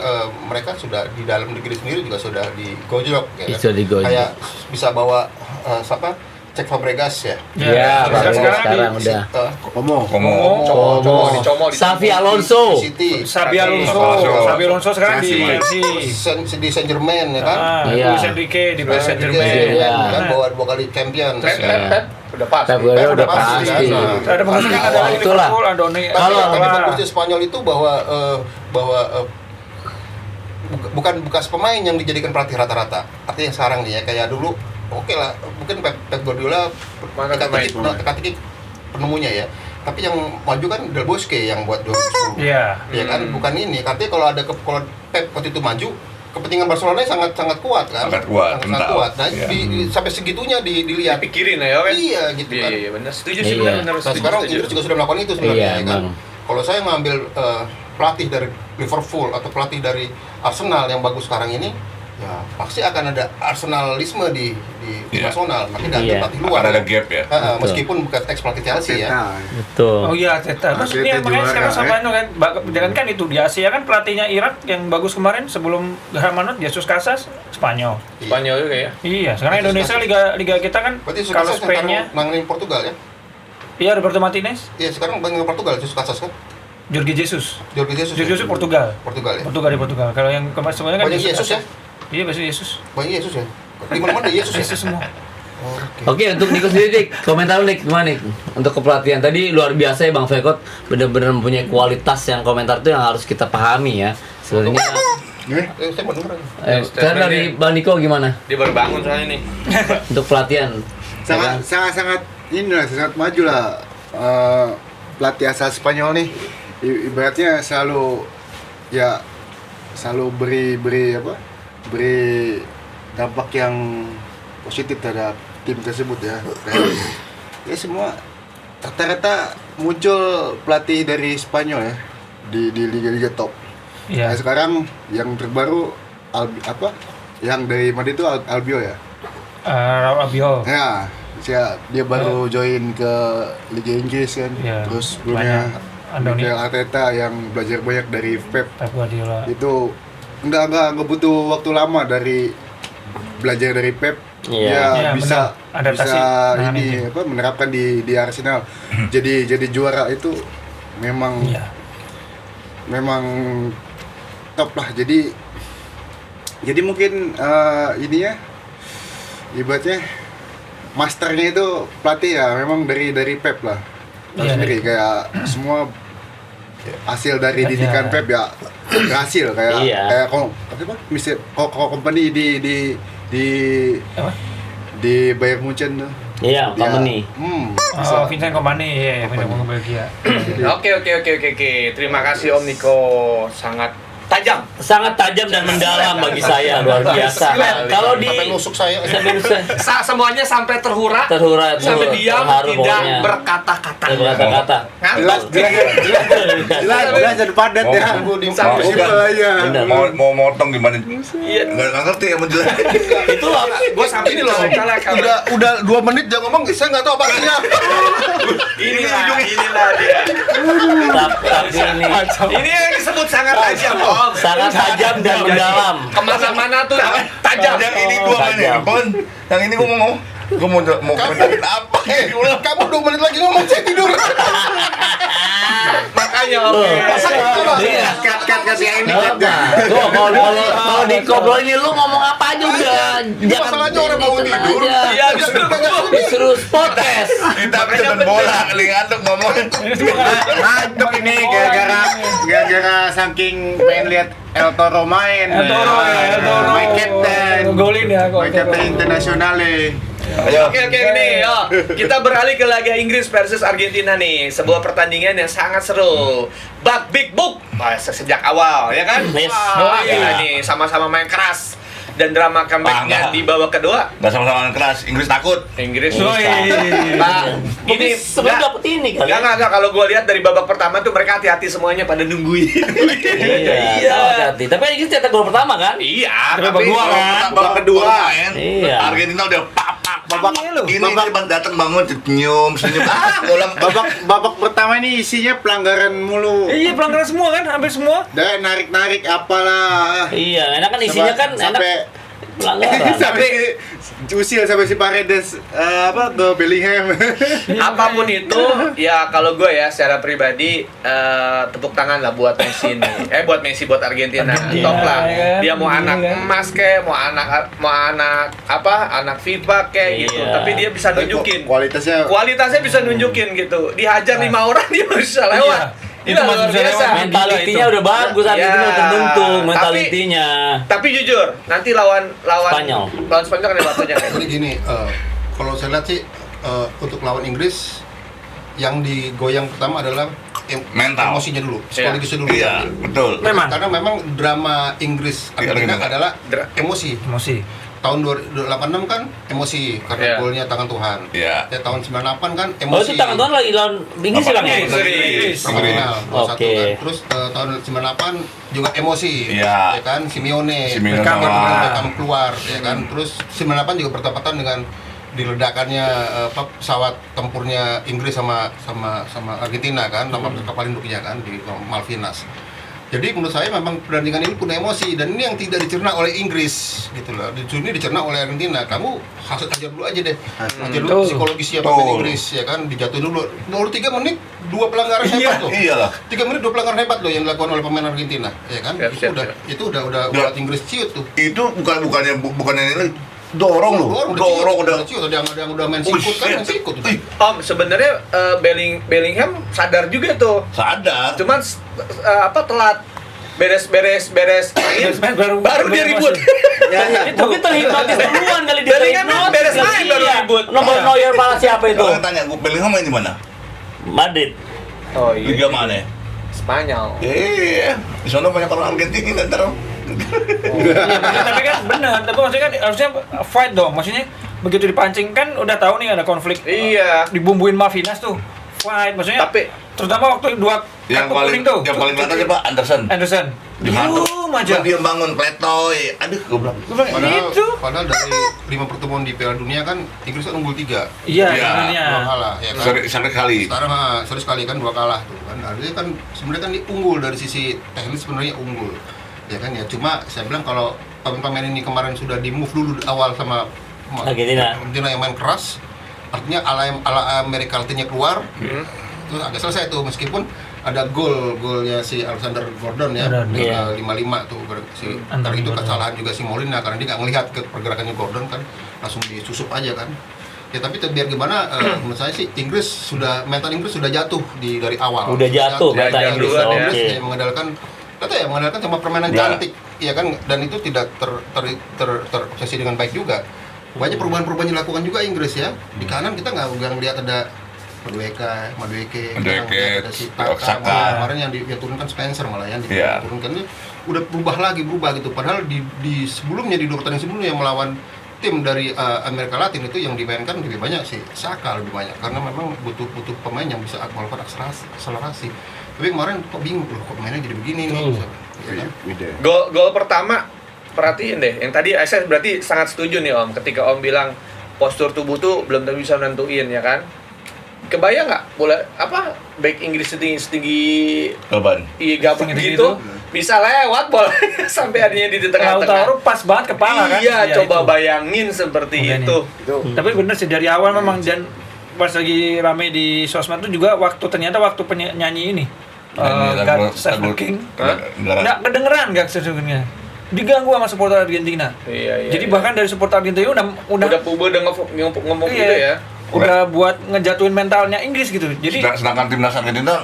mereka sudah di dalam negeri sendiri juga sudah digojlok ya. Sudah digojlok. Kayak bisa bawa siapa? Cek Fabregas ya. Iya, Fabregas sekarang di- udah. Komo. Dicomol. Xavi Alonso. City. Sabi Alonso. Sabi Alonso sekarang di Chelsea. Di Saint Germain ya kan. Iya. Luis Enrique di Paris Saint Iya, Germain. Iya. kan bawa 2 kali champion. Pep udah pas. Pep Guardiola udah Pasti, pasti. kan? Ada bagusnya ada Wah, itulah. Liverpool, Andoni. Tapi Kalau- bagusnya Spanyol itu bahwa bukan bekas pemain yang dijadikan pelatih rata-rata. Artinya sekarang nih ya kayak dulu oke lah, mungkin Pep Guardiola Mana teka-teki penemunya ya. Tapi yang maju kan Del Bosque yang buat 2010. Iya. Ya kan, bukan ini. Artinya kalau kalau Pep waktu itu maju, kepentingan Barcelona sangat kuat kan. Sangat kuat, Sangat kental. kuat. Nah, Iya. sampai segitunya dilihat. Pikirin ya kan. Iya gitu kan. Iya, benar. Setuju sih Iya. benar. Nah, sekarang Inggris juga sudah melakukan itu sebenarnya Iya, ya kan. emang. Kalau saya ngambil pelatih dari Liverpool atau pelatih dari Arsenal yang bagus sekarang ini, ya pasti akan ada Arsenalisme di Iya. nasional. Nanti ganti Iya. pelatih luar. Akan ada gap ya. Betul. Meskipun bukan ex pelatih Chelsea ya. Betul. Oh iya, Teta. Terus ini Arteta makanya juara, sekarang sama ya. itu kan, jangan kan itu di Asia kan pelatihnya Irak yang bagus kemarin sebelum Manut, Jesus Casas, Spanyol. Spanyol juga ya. Iya, sekarang Indonesia liga kita kan Berarti kalau sukses Spainnya, nanganin Portugal ya? iya Roberto Martinez, Iya sekarang banyak Portugal, Jesus Casas kan? Jorge Jesus. Jorge Jesus. Jorge Jesus Portugal. Portugal ya. Portugal di Portugal. Kalau yang kemarin semuanya kan Banyak Yesus ya? Iya, biasa Yesus. Banyak Yesus ya. Di mana-mana Yesus ya. Yesus semua. Oh, oke. Oke, untuk Niko sendiri, Dik. Komentar lu, Dik. Gimana, Dik? Untuk kepelatihan. Tadi luar biasa ya, Bang Fekot. Bener-bener mempunyai kualitas yang komentar itu yang harus kita pahami ya. Sebenarnya, Saya mau denger. sekarang dari Bang Niko gimana? Dia baru bangun soalnya nih. Untuk pelatihan. Sangat inilah sangat maju lah pelatih asal Spanyol nih. Ibaratnya selalu beri dampak yang positif terhadap tim tersebut ya. Dan ya semua rata-rata muncul pelatih dari Spanyol ya di liga-liga top. Iya. Nah, sekarang yang terbaru yang dari Madrid itu Albiol ya. Raul Albiol. Ya, dia baru join ke Liga Inggris kan. Iya, Terus sebelumnya banyak. Andoni. Mikel Arteta yang belajar banyak dari Pep. Pep Guardiola. Itu nggak butuh waktu lama dari belajar dari Pep. Iya. Dia Iya, bisa benar. Adaptasi. bisa Nah, ini menerapkan di Arsenal. Jadi juara itu memang Iya. memang top lah. Jadi mungkin ini ya ibaratnya masternya itu pelatih ya memang dari Pep lah. Tahu Iya, sendiri kayak semua hasil dari Iya. didikan Pep ya berhasil kayak Iya. company Apa? di Bayern Munchen tuh. Iya, Dia- company. Oh, Vincent Kompany, iya, Vincent Kompany Belgia. Oke. Terima kasih Om Niko. Sangat tajam. Sangat tajam dan mendalam bagi saya, luar biasa. Kalau di Sampai nusuk saya. Semuanya sampai terhura. terhurat, Sampai diam, terharu tidak pokoknya. berkata-kata. Berkata-kata. Ngantuk. Jelas dan padat ya. Sampai Simpel aja. Benar. Mau motong gimana? Iya. Nggak ngerti ya menjelaskan. Itu loh. Gue sampai ini loh. Udah 2 menit dia ngomong, saya nggak tahu apa artinya. Inilah dia. Tapi ini Ini yang disebut sangat tajam, Om. sangat tajam dan mendalam. Kemana-mana tuh tajam. Yang ini dua Tajam. menit, Pon. Yang ini gue mau komentarin apa? Kamu 2 menit lagi ngomong, saya tidur. Makanya Om. Iya. Cut yang ini. Kalau di ngobrol ini lu ngomong apa aja udah masalahnya orang bangun tidur. Iya, disuruh podcast. Kita teman bola kali ngantuk ngomong. Ngantuk ini gara-gara saking pengen lihat El Toro main. El Toro. My captain. Golin ya kok. My captain internasionale. Ayo. Oke nih, yo. Kita beralih ke laga Inggris versus Argentina nih. Sebuah pertandingan yang sangat seru. Bak Big Book. Sejak awal, ya kan? Yes. Wah, Iya. gila nih, sama-sama main keras. Dan drama comeback-nya Enggak. di babak kedua. Gak sama-sama keras, Inggris takut. Inggris. Woi. Nah, Mungkin sebenarnya dapet ini kali. Enggak. Kalau gue lihat dari babak pertama tuh mereka hati-hati semuanya pada nungguin. Iya. Hati-hati. Tapi Inggris cetak gol pertama kan? Iya, Babak tapi kedua kan? babak kedua. Iya. Argentina udah babak Iya, loh. ini cuma datang bangun senyum bola Babak pertama ini isinya pelanggaran mulu. Iya, pelanggaran semua kan, hampir semua. Dan narik-narik apalah. Iya, enak kan isinya kan enak pelanggaran. sampai usil sampai si Paredes ke Bellingham. Apapun itu, ya kalau gue ya secara pribadi tepuk tangan lah buat Messi nih. Buat Messi, buat Argentina. Argentina, Top lah. ya kan? Dia mau anak Iya kan? emas kayak, mau anak FIFA kayak gitu. Iya. Tapi dia bisa nunjukin. Kualitasnya Bisa nunjukin gitu. Dihajar 5 orang dia bisa lewat. Itu Gila, masih luar bisa biasa. lewat. Mentalitinya Itu. udah bagus, Argentina Ya, udah terbentuk mentalitinya. Tapi jujur, nanti lawan Spanyol. Lawan Spanyol kan ada waktunya kan. Jadi gini, kalau saya lihat sih untuk lawan Inggris yang digoyang pertama adalah Mental. emosinya dulu, psikologisnya dulu. Iya, betul. Memang. Karena memang drama Inggris Argentina Argentina. adalah emosi. Emosi. Tahun 86 kan emosi karena Iya. golnya tangan Tuhan. Iya. Ya, tahun 98 kan Oh emosi. itu tangan Tuhan lagi lawan Inggris hilang ya? Inggris. Pertama final, 2-1 Oke. kan. Terus tahun 98 juga emosi. Iya. Ya kan Simeone Beckham Beckham keluar ya kan. Terus 98 juga bertepatan dengan diledakannya pesawat tempurnya Inggris sama Argentina kan, nama kapal induknya kan di Malvinas. Jadi menurut saya memang pertandingan ini penuh emosi dan ini yang tidak dicerna oleh Inggris gitu loh. Ini dicerna oleh Argentina. Kamu hajar dulu aja deh. Hajar dulu Betul. psikologisnya pemain Inggris ya kan, dijatuhin dulu. Baru 3 menit 2 pelanggaran hebat loh. Iyalah. 3 menit 2 pelanggaran hebat loh yang dilakukan oleh pemain Argentina, ya kan? Siap. Itu udah buat Inggris ciut tuh. Itu bukannya ini dorong lu. Dorong udah. ciut. Ada yang udah main sikut kan, main sikut udah. Om, sebenarnya Bellingham sadar juga tuh. Sadar. Cuman telat beres main baru dia ribut. Mungkin terhipnotis duluan kali dia. Bellingham kan beres main baru Iya. ribut. Nomor Neuer pala siapa itu? Kalau tanya gue Bellingham main di mana? Madrid. Oh Liga mana? Spanyol. Di sana banyak orang Argentina ntar. Iya, tapi kan benar, tapi maksudnya kan harusnya fight dong. Maksudnya begitu dipancing kan udah tahu nih ada konflik. Iya. Dibumbuin Malvinas tuh. Fight maksudnya. Tapi terutama waktu 2 Yang kartu kuning tuh. yang paling kelihatan siapa? Anderson. Dihantam aja. Dia bangun pletoy. Aduh, goblok. Padahal dari 5 pertemuan di Piala Dunia kan Inggris kan unggul 3. Iya, Iya. sebenarnya. 2 kalah ya kan. Sampai kali. Sekarang seri sekali kan 2 kalah tuh kan. Artinya kan sebenarnya kan dia unggul dari sisi teknis, sebenarnya unggul. Ya kan ya, cuma saya bilang kalau pemain ini kemarin sudah di move dulu di awal sama Argentina yang main keras, artinya ala Amerika Latinnya keluar, terus agak selesai tuh meskipun ada golnya si Alexander Gordon ya, Iya. 5-5 tuh si antar itu kesalahan juga si Molina karena dia nggak ngelihat ke pergerakannya Gordon kan, langsung disusup aja kan. Ya tapi biar gimana, menurut saya sih mental Inggris sudah jatuh dari awal. udah jatuh kata Jatuh Inggris. duluan ya. Oke. Inggris mengandalkan cuma permainan Ya. cantik, ya kan, dan itu tidak terobsesi dengan baik juga. Banyak perubahan-perubahan dilakukan juga Inggris ya. Di kanan kita nggak lihat ada Madueke, ada si Taka, kemarin yang diturunkan Spencer malah yang Iya. diturunkan itu udah berubah gitu. Padahal di sebelumnya di 2 pertandingan sebelumnya yang melawan tim dari Amerika Latin itu yang dimainkan lebih banyak sih Saka lebih banyak karena memang butuh pemain yang bisa melakukan akselerasi. Tapi kemarin kok bingung loh, kok mainnya jadi begini nih. Ya kan? Gol pertama perhatiin deh. Yang tadi saya berarti sangat setuju nih Om ketika Om bilang postur tubuh tuh belum tentu bisa nentuin ya kan. Kebayang nggak boleh back Inggris setinggi Gaban. gabung Setinggi gitu itu. bisa lewat bola sampai adanya di tengah-tengah. Lautaro pas banget kepala kan. Iya, coba itu. bayangin seperti Makanya. itu. Tapi bener sih dari awal memang, dan pas lagi rame di sosmed tuh juga waktu penyanyi ini Nyanyi God lagu- Save the lagu- King Negara. nggak kedengeran God Save the King-nya. diganggu sama supporter Argentina. Iya. Jadi bahkan dari supporter Argentina udah Puber udah ngomong gitu iya, ya. udah buat ngejatuhin mentalnya Inggris gitu. Jadi Sedangkan timnas Argentina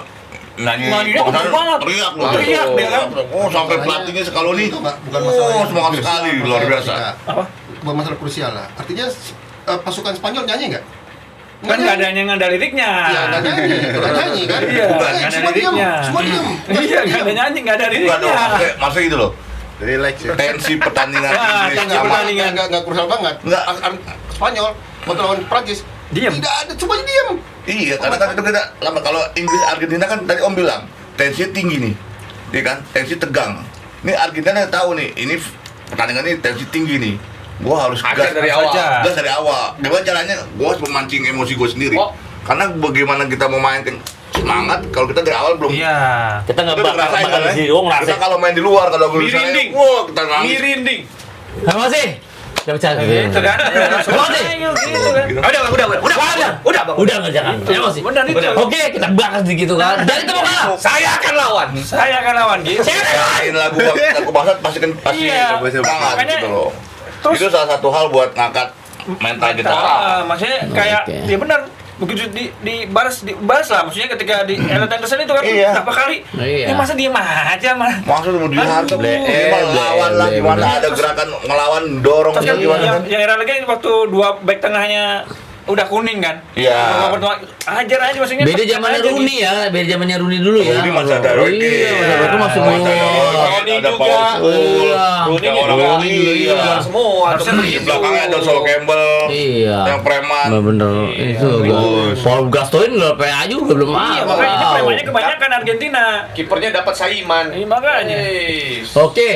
nyanyi Nyanyinya kenceng banget. teriak loh. Teriak dia kan. Oh, sampai pelatihnya Scaloni. Itu bukan masalah yang semangat krusial, sekali, masalah luar yang biasa. apa? Bukan masalah krusial lah. Artinya pasukan Spanyol nyanyi nggak? Kan nggak ada yang ada liriknya. Iya, nggak nyanyi kan? Iya, Bukan, nggak ada semua diam, liriknya. semua diam. Iya, nggak ada nyanyi, nggak ada Enggak dong, liriknya. masa gitu loh. Relax ya. Tensi pertandingan Ya, Inggris tensi sama pertandingan. Nggak krusial banget. Nggak. Spanyol waktu lawan Prancis Diam. tidak ada, semuanya diam. Iya, karena kan itu beda. Lama kalau Inggris Argentina kan tadi Om bilang tensi tinggi nih, iya kan? Tensi tegang. Ini Argentina tahu nih, ini pertandingan ini tensi tinggi nih. Gua harus Ajar dari awal. saja. Gas dari awal. Gimana caranya? Gua harus memancing emosi gue sendiri. Oh. Karena bagaimana kita mau main semangat kalau kita dari awal belum. Iya. Kita nggak Kita ngerasain kan, bakal ya? sih, oh Kita ngerasain. kalau main di luar kalau gue Mirinding. wah kita nangis. Mirinding. Apa sih? Udah bicara Gitu kan. Apa sih? Gitu kan. Udah nggak jangan. Emosi. Benar itu. Oke, kita bahas di gitu kan. Jadi kita mau kalah. Saya akan lawan. Saya akan lawan gitu. Main lagu bahasa pasti Iya. semangat Makanya- gitu loh. Terus Itu salah satu hal buat ngangkat mental kita. maksudnya kayak Oke. ya benar begitu dibahas lah maksudnya ketika di Elliot Anderson itu kan Iya. berapa kali Iya. ya masa diem aja mah Maksud mau dihantam, Ble- melawan lah ble- gimana ble- ada gerakan ngelawan dorong terus kan gimana kan? yang era lagi waktu dua back tengahnya udah kuning kan Iya. ajar aja maksudnya Beda zamannya aja Rooney ya, beda zamannya Rooney dulu ya. Rooney masih ada Rooney. Iya, masih ada masih Masih ada gol. Rooney ada juga. powerful. Iya. Rooney Ada juga. orang Iya. Semua. Harusnya temen Di itu. belakangnya ada Sol Campbell. Iya. Yang preman. Bener. Itu bagus. Paul Gascoigne lo PA juga belum iya apa. makanya ini premannya kebanyakan Argentina Kipernya dapat Saiman. Iya, makanya. Oke,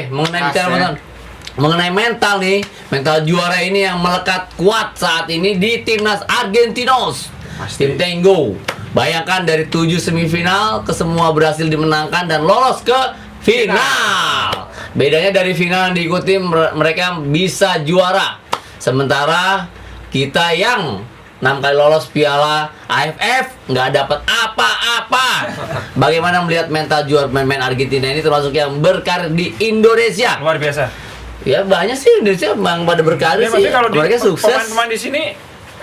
mengenai mental nih, mental juara ini yang melekat kuat saat ini di timnas Argentinos. Tim Tango. Bayangkan dari 7 semifinal ke semua berhasil dimenangkan dan lolos ke final. Bedanya dari final yang diikuti mereka bisa juara. Sementara kita yang 6 kali lolos piala AFF nggak dapat apa-apa. Bagaimana melihat mental juara pemain Argentina ini termasuk yang berkarir di Indonesia? luar biasa. Ya banyak sih Indonesia bang pada berkarir Ya, sih. maksudnya kalau di Mereka sukses. pemain-pemain di sini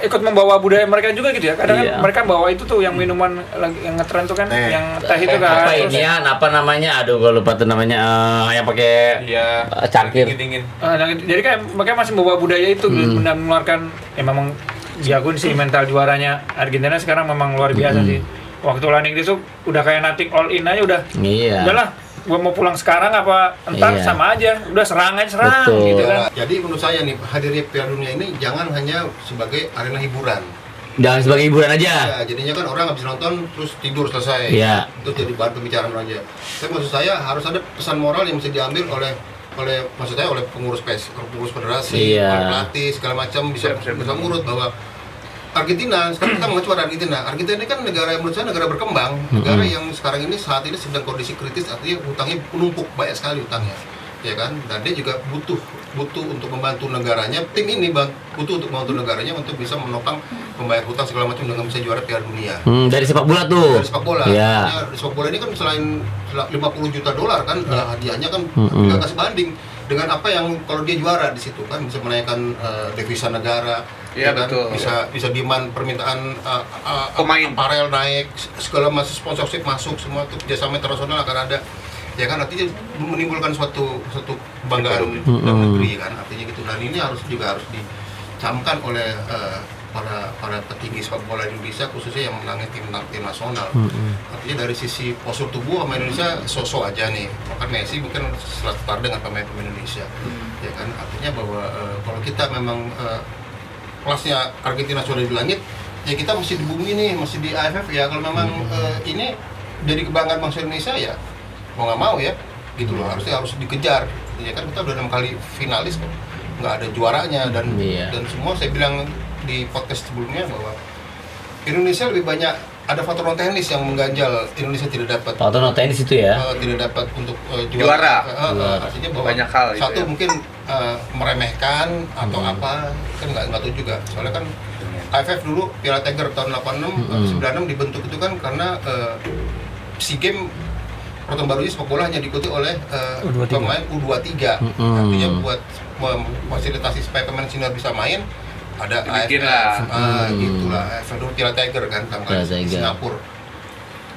ikut membawa budaya mereka juga gitu ya. Kadang Iya. kan mereka bawa itu tuh yang minuman lagi yang ngetren tuh kan, yang teh itu kan. Apa Terus, ini ya? Apa namanya? Aduh, gue lupa tuh namanya. Yang pakai Iya. cangkir. Dingin. jadi kayak mereka masih membawa budaya itu dan mengeluarkan ya memang jagoin sih mental juaranya Argentina sekarang memang luar biasa sih. Waktu landing itu udah kayak nothing all in aja udah. Iya. Udahlah, gua mau pulang sekarang apa entar Iya. sama aja. Udah serang aja serang Betul. gitu kan. Jadi menurut saya nih hadirnya Piala Dunia ini jangan hanya sebagai arena hiburan. Jangan sebagai hiburan aja. Ya, jadinya kan orang habis nonton terus tidur selesai. Iya. Terus jadi bahan pembicaraan aja. Tapi maksud saya harus ada pesan moral yang bisa diambil oleh maksud saya oleh pengurus pengurus federasi, Iya. oleh pelatih segala macam bisa ngurut bahwa Argentina, sekarang kita mengacu pada Argentina. Argentina ini kan negara yang menurut saya negara berkembang, negara yang sekarang ini saat ini sedang kondisi kritis, artinya hutangnya menumpuk banyak sekali hutangnya, ya kan? Dan dia juga butuh untuk membantu negaranya. Tim ini butuh untuk membantu negaranya untuk bisa menopang membayar hutang segala macam dengan bisa juara Piala Dunia. Dari sepak bola tuh. Dari sepak bola. Iya. Artinya, di sepak bola ini kan selain 50 juta dolar kan hadiahnya kan nggak kasih banding dengan apa yang kalau dia juara di situ kan bisa menaikkan devisa negara. Iya, kan? betul. Bisa demand permintaan Pemain. aparel naik, segala macam sponsorship masuk, semua tuh kerjasama internasional akan ada. Ya kan artinya menimbulkan suatu kebanggaan dalam negeri kan artinya gitu, dan ini harus dicamkan oleh para petinggi sepak bola Indonesia khususnya yang menangani tim nasional. Artinya dari sisi postur tubuh sama Indonesia sosok aja nih, bahkan Messi mungkin setara dengan pemain-pemain Indonesia. Ya kan artinya bahwa kalau kita memang kelasnya Argentina sudah di langit, ya kita masih di bumi nih, masih di AFF ya. Kalau memang ini jadi kebanggaan bangsa Indonesia ya mau nggak mau ya gitu loh, harus dikejar. Ya kan kita udah 6 kali finalis kok, nggak ada juaranya dan semua saya bilang di podcast sebelumnya bahwa Indonesia lebih banyak ada faktor non teknis yang mengganjal Indonesia tidak dapat. Faktor non teknis itu ya. Tidak dapat untuk Juara. Artinya bahwa Banyak hal itu satu ya. mungkin meremehkan atau apa kan nggak tahu juga. Soalnya kan AFF dulu Piala Tiger tahun 86 96 dibentuk itu kan karena SEA Games peraturan barunya sepak bola hanya diikuti oleh U23. pemain U23. Artinya buat memfasilitasi supaya pemain senior bisa main, ada Bikin AFF, lah. gitulah, AFF dulu Piala Tiger kan, Piala di Tiger. Singapura.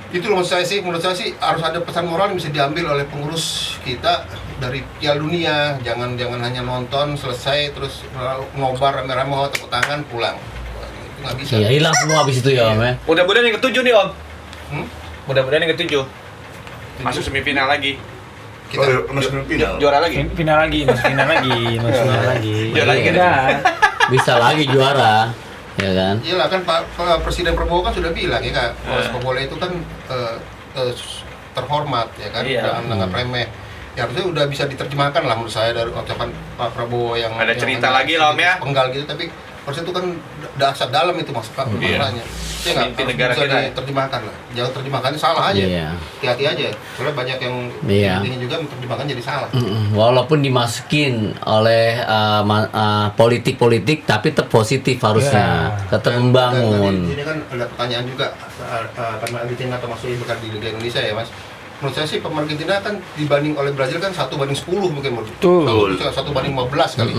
Itu loh menurut saya sih harus ada pesan moral yang bisa diambil oleh pengurus kita dari Piala Dunia. Jangan hanya nonton selesai terus ngobar rame-rame tepuk tangan pulang. Itu nggak bisa. Iya, hilang semua habis itu ya, Om ya. Mudah-mudahan yang ketujuh nih Om. Hmm? Mudah-mudahan yang ketujuh. Masuk semifinal lagi. Kita masuk final. Juara lagi. Final lagi, masuk final lagi, masuk final lagi. Juara lagi kan? Udah. Bisa lagi juara. Ya kan? Iyalah kan Pak Presiden Prabowo kan sudah bilang ya Kak, kalau sepak bola itu kan terhormat ya kan, Iya. jangan anggap remeh. Ya harusnya udah bisa diterjemahkan lah menurut saya dari ucapan Pak Prabowo yang Ada yang cerita hanya lagi lah, Om, ya. penggal gitu, tapi harusnya itu kan dasar dalam itu maksudnya. Ya nggak Mimpi harus negara bisa kita ya. diterjemahkan lah. Jangan terjemahkannya salah aja. Iya. Hati-hati aja. Soalnya banyak yang Iya. ini juga menerjemahkan jadi salah. Walaupun dimasukin oleh politik-politik, tapi tetap positif harusnya, tetap Dan membangun. ini kan ada pertanyaan juga karena Argentina termasuk bukan di Liga Indonesia ya Mas. Menurut saya sih pemain Argentina kan dibanding oleh Brazil kan 1/10 mungkin Betul. 1/15 kali.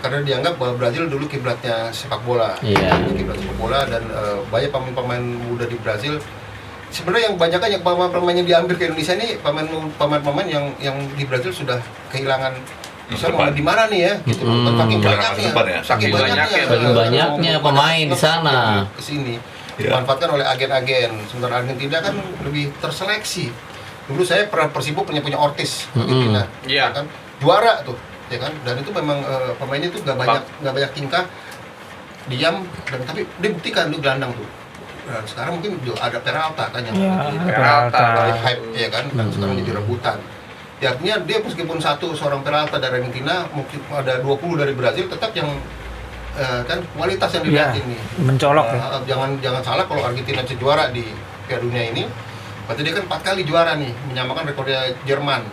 Karena dianggap bahwa Brazil dulu kiblatnya sepak bola. Iya. Kiblat sepak bola dan banyak pemain-pemain muda di Brazil. Sebenarnya yang banyak yang pemain-pemain yang diambil ke Indonesia ini pemain-pemain yang di Brazil sudah kehilangan bisa mau di mana nih ya gitu. Saking banyaknya. Depan ya. Saking banyaknya. Saking banyaknya pemain di sana. Ke sini Iya. dimanfaatkan oleh agen-agen. Sementara Argentina kan lebih terseleksi. Dulu saya pernah Persibo punya Ortiz Argentina, Iya. kan juara tuh, ya kan. Dan itu memang pemainnya itu nggak banyak tingkah, diam, tapi dia buktikan dia gelandang tuh. Nah, sekarang mungkin juga ada Peralta kan yang Ya, Peralta. dari hype ya kan, dan sekarang jadi rebutan. Ya, artinya dia meskipun seorang Peralta dari Argentina, mungkin ada 20 dari Brazil, tetap yang kan kualitas yang dilihat Iya, ini. mencolok ya. Jangan salah kalau Argentina bisa juara di Piala Dunia ini, berarti dia kan 4 kali juara nih, menyamakan rekornya Jerman.